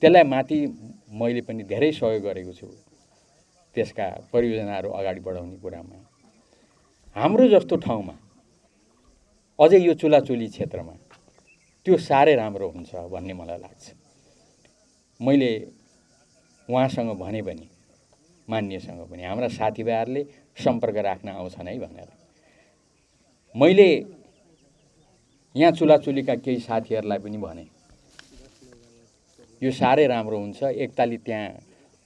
त्यसलाई माथि मैले पनि धेरै सहयोग गरेको छु त्यसका परियोजनाहरू अगाडि बढाउने कुरामा। हाम्रो जस्तो ठाउँमा अझै यो चुलाचुली क्षेत्रमा त्यो साह्रै राम्रो हुन्छ भन्ने मलाई लाग्छ। मैले उहाँसँग भने पनि मान्यसँग पनि हाम्रा साथीभाइहरूले सम्पर्क राख्न आउँछन् है भनेर मैले यहाँ चुलाचुलीका केही साथीहरूलाई पनि भने यो साह्रै राम्रो हुन्छ एकताली त्यहाँ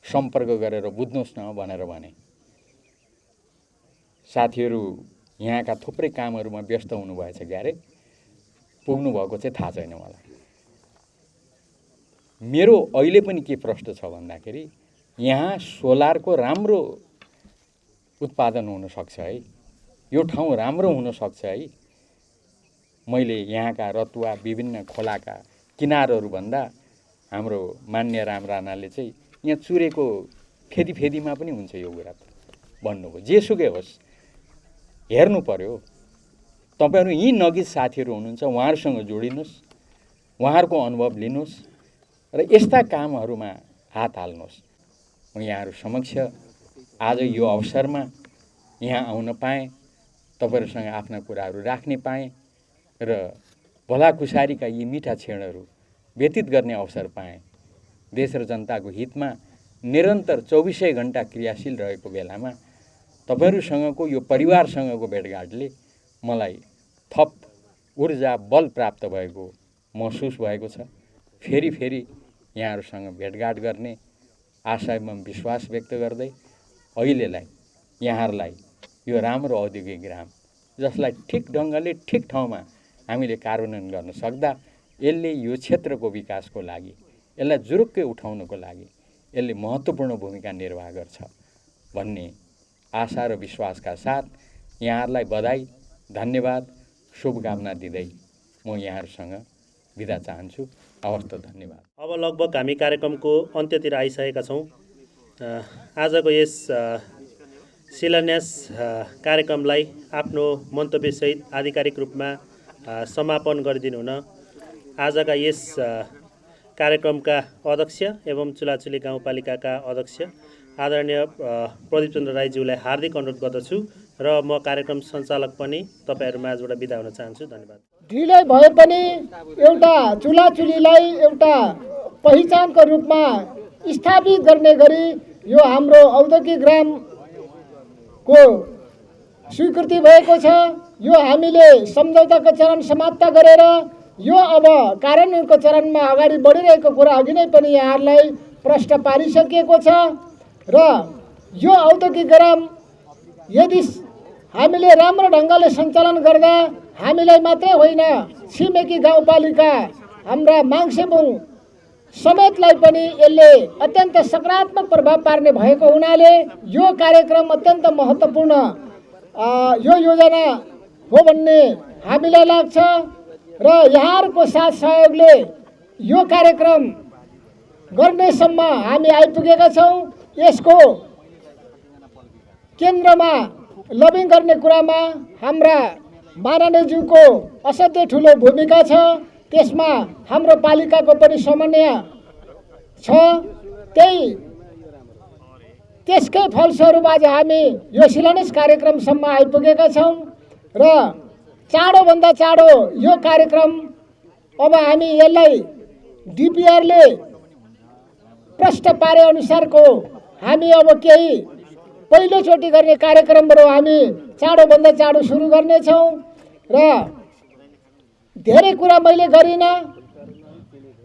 सम्पर्क गरेर बुझ्नुहोस् न भनेर भने। साथीहरू यहाँका थुप्रै कामहरूमा व्यस्त हुनुभएछ क्यारे पुग्नु भएको चाहिँ थाहा छैन मलाई। मेरो अहिले पनि के प्रश्न छ भन्दाखेरि यहाँ सोलरको राम्रो उत्पादन हुन सक्छ है, यो ठाउँ राम्रो हुन सक्छ है। मैले यहाँका रतुवा विभिन्न खोलाका किनारहरू भन्दा हाम्रो मान्य राम राणाले चाहिँ यहाँ चुरेको फेदीमा पनि हुन्छ यो कुरा भन्नुभयो। जेसुकै होस् हेर्नु पर्यो। तपाईहरु यी नजिक साथीहरू हुनुहुन्छ उहाँहरूसँग जोडिनुहोस्, उहाँहरूको अनुभव लिनुहोस् र यस्ता कामहरूमा हात हाल्नुहोस्। म यहाँहरू समक्ष आज यो अवसरमा यहाँ आउन पाएँ, तपाईहरुसँग आफ्ना कुराहरू राख्ने पाएँ र भलाकुसारीका यी मिठा क्षणहरू व्यतीत गर्ने अवसर पाएँ। देश र जनताको हितमा निरन्तर 24 घण्टा क्रियाशील रहेको बेलामा तपाईहरुसँगको यो परिवारसँगको भेटघाटले मलाई थप ऊर्जा बल प्राप्त भएको महसुस भएको छ। फेरि यहाँहरूसँग भेटघाट गर्ने आशा एवं विश्वास व्यक्त गर्दै अहिलेलाई यहाँहरूलाई यो राम्रो औद्योगिक ग्राम जसलाई ठिक ढङ्गले ठिक ठाउँमा हामीले कार्यान्वयन गर्न सक्दा यसले यो क्षेत्रको विकासको लागि, यसलाई जुरुक्कै उठाउनको लागि यसले महत्त्वपूर्ण भूमिका निर्वाह गर्छ भन्ने आशा र विश्वासका साथ यहाँहरूलाई बधाई, धन्यवाद, शुभकामना दिँदै म यहाँहरूसँग बिदा चाहन्छु। हवस् त, धन्यवाद। अब लगभग हामी कार्यक्रमको अन्त्यतिर आइसकेका छौँ। आजको यस शिलान्यास कार्यक्रमलाई आफ्नो मन्तव्यसहित आधिकारिक रूपमा समापन गरिदिनु हुन आजका यस कार्यक्रमका अध्यक्ष एवं चुलाचुली गाउँपालिकाका अध्यक्ष आदरणीय प्रदीप चन्द्र राईज्यूलाई हार्दिक अनुरोध गर्दछु र म कार्यक्रम सञ्चालक पनि तपाईहरु माझबाट बिदा हुन चाहन्छु। धन्यवाद। ढिलै भए पनि एउटा चुलाचुलीलाई एउटा पहिचानको रूपमा स्थापित गर्ने गरी यो हाम्रो औद्योगिक ग्रामको स्वीकृति भएको छ। यो हामीले सम्झौताको चरण समाप्त गरेर यो अब कार्यान्वयनको चरणमा अगाडि बढिरहेको कुरा अघि नै पनि यहाँहरूलाई प्रश्न पारिसकिएको छ र यो औद्योगिक ग्राम यदि हामीले राम्रो ढङ्गले सञ्चालन गर्दा हामीलाई मात्रै होइन छिमेकी गाउँपालिका हाम्रा माङ्सेबुङ समेतलाई पनि यसले अत्यन्त सकारात्मक प्रभाव पार्ने भएको हुनाले यो कार्यक्रम अत्यन्त महत्त्वपूर्ण यो योजना हो भन्ने हामीलाई लाग्छ र यहाँहरूको साथ सहयोगले यो कार्यक्रम गर्नेसम्म हामी आइपुगेका छौँ। यसको केन्द्रमा लबिङ गर्ने कुरामा हाम्रा माननीयज्यूको असाध्यै ठुलो भूमिका छ। त्यसमा हाम्रो पालिकाको पनि समन्वय छ। त्यसकै फलस्वरूप आज हामी यो शिलान्यास कार्यक्रमसम्म आइपुगेका छौँ र चाँडोभन्दा चाँडो यो कार्यक्रम अब हामी यसलाई डिपिआरले प्रश्न पारे अनुसारको हामी अब केही पहिलोचोटि गर्ने कार्यक्रमहरू हामी चाँडोभन्दा चाँडो सुरु गर्नेछौँ र धेरै कुरा मैले गरिनँ,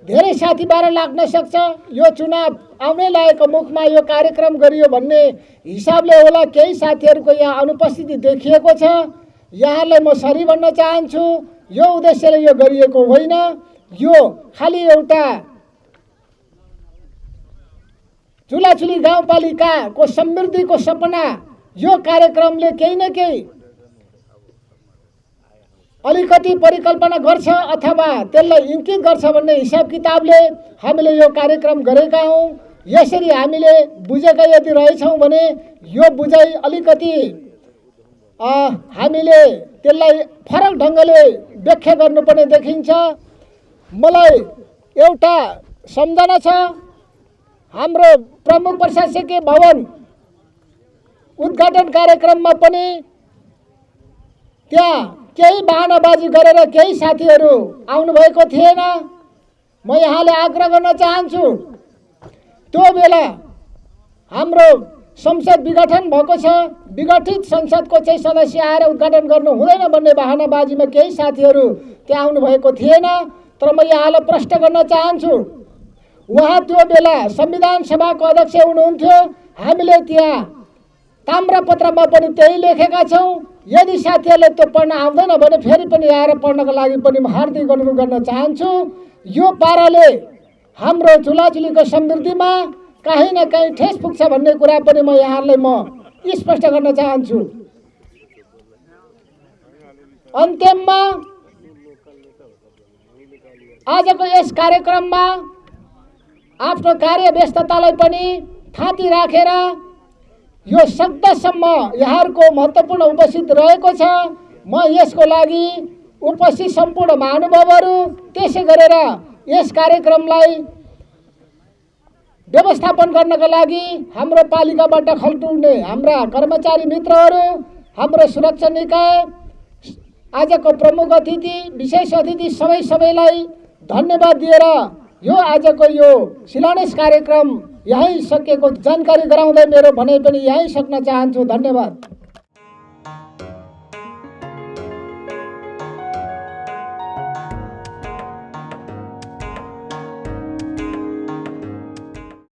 धेरै साथीभाइ लाग्न सक्छ। यो चुनाव आउनै लागेको मुखमा यो कार्यक्रम गरियो भन्ने हिसाबले होला केही साथीहरूको यहाँ अनुपस्थिति देखिएको छ। यहाँलाई म सरी भन्न चाहन्छु। यो उद्देश्यले यो गरिएको होइन। यो खालि एउटा चुलाचुली गाउँपालिकाको समृद्धिको सपना यो कार्यक्रमले केही न केही अलिकति परिकल्पना गर्छ अथवा त्यसलाई इङ्कित गर्छ भन्ने हिसाब किताबले हामीले यो कार्यक्रम गरेका हौँ। यसरी हामीले बुझेका यदि रहेछौँ भने यो बुझाइ अलिकति हामीले त्यसलाई फरक ढङ्गले व्याख्या गर्नुपर्ने देखिन्छ। मलाई एउटा सम्झना छ, हाम्रो प्रमुख प्रशासकीय भवन उद्घाटन कार्यक्रममा पनि त्यहाँ केही बहानाबाजी गरेर केही साथीहरू आउनुभएको थिएन। म यहाँले आग्रह गर्न चाहन्छु, त्यो बेला हाम्रो संसद विघटन भएको छ, विघटित संसदको चाहिँ सदस्य आएर उद्घाटन गर्नु हुँदैन भन्ने बहानाबाजीमा केही साथीहरू त्यहाँ आउनुभएको थिएन। तर म यहाँलाई प्रश्न गर्न चाहन्छु, उहाँ त्यो बेला संविधान सभाको अध्यक्ष हुनुहुन्थ्यो। हामीले त्यहाँ ताम्रपत्रमा पनि त्यही लेखेका छौँ। यदि साथीहरूले त्यो पढ्न आउँदैन भने फेरि पनि आएर पढ्नको लागि पनि म हार्दिक अनुरोध गर्न चाहन्छु। यो पाराले हाम्रो चुलाचुलीको समृद्धिमा कहीँ न कहीँ ठेस पुग्छ भन्ने कुरा पनि म यहाँहरूलाई म स्पष्ट गर्न चाहन्छु। अन्त्यमा आजको यस कार्यक्रममा आफ्नो कार्य व्यस्ततालाई पनि थाती राखेर यो सक्दसम्म यहाँहरूको महत्त्वपूर्ण उपस्थित रहेको छ। म यसको लागि उपस्थित सम्पूर्ण महानुभावहरू, त्यसै गरेर यस कार्यक्रमलाई व्यवस्थापन गर्नका लागि हाम्रो पालिकाबाट खल्टुने हाम्रा कर्मचारी मित्रहरू, हाम्रो सुरक्षा निकाय, आजको प्रमुख अतिथि, विशेष अतिथि सबैलाई धन्यवाद दिएर यो आजको यो शिलान्यास कार्यक्रम यहीँ सकिएको जानकारी गराउँदै मेरो भनाइ पनि यहीँ सक्न चाहन्छु। धन्यवाद।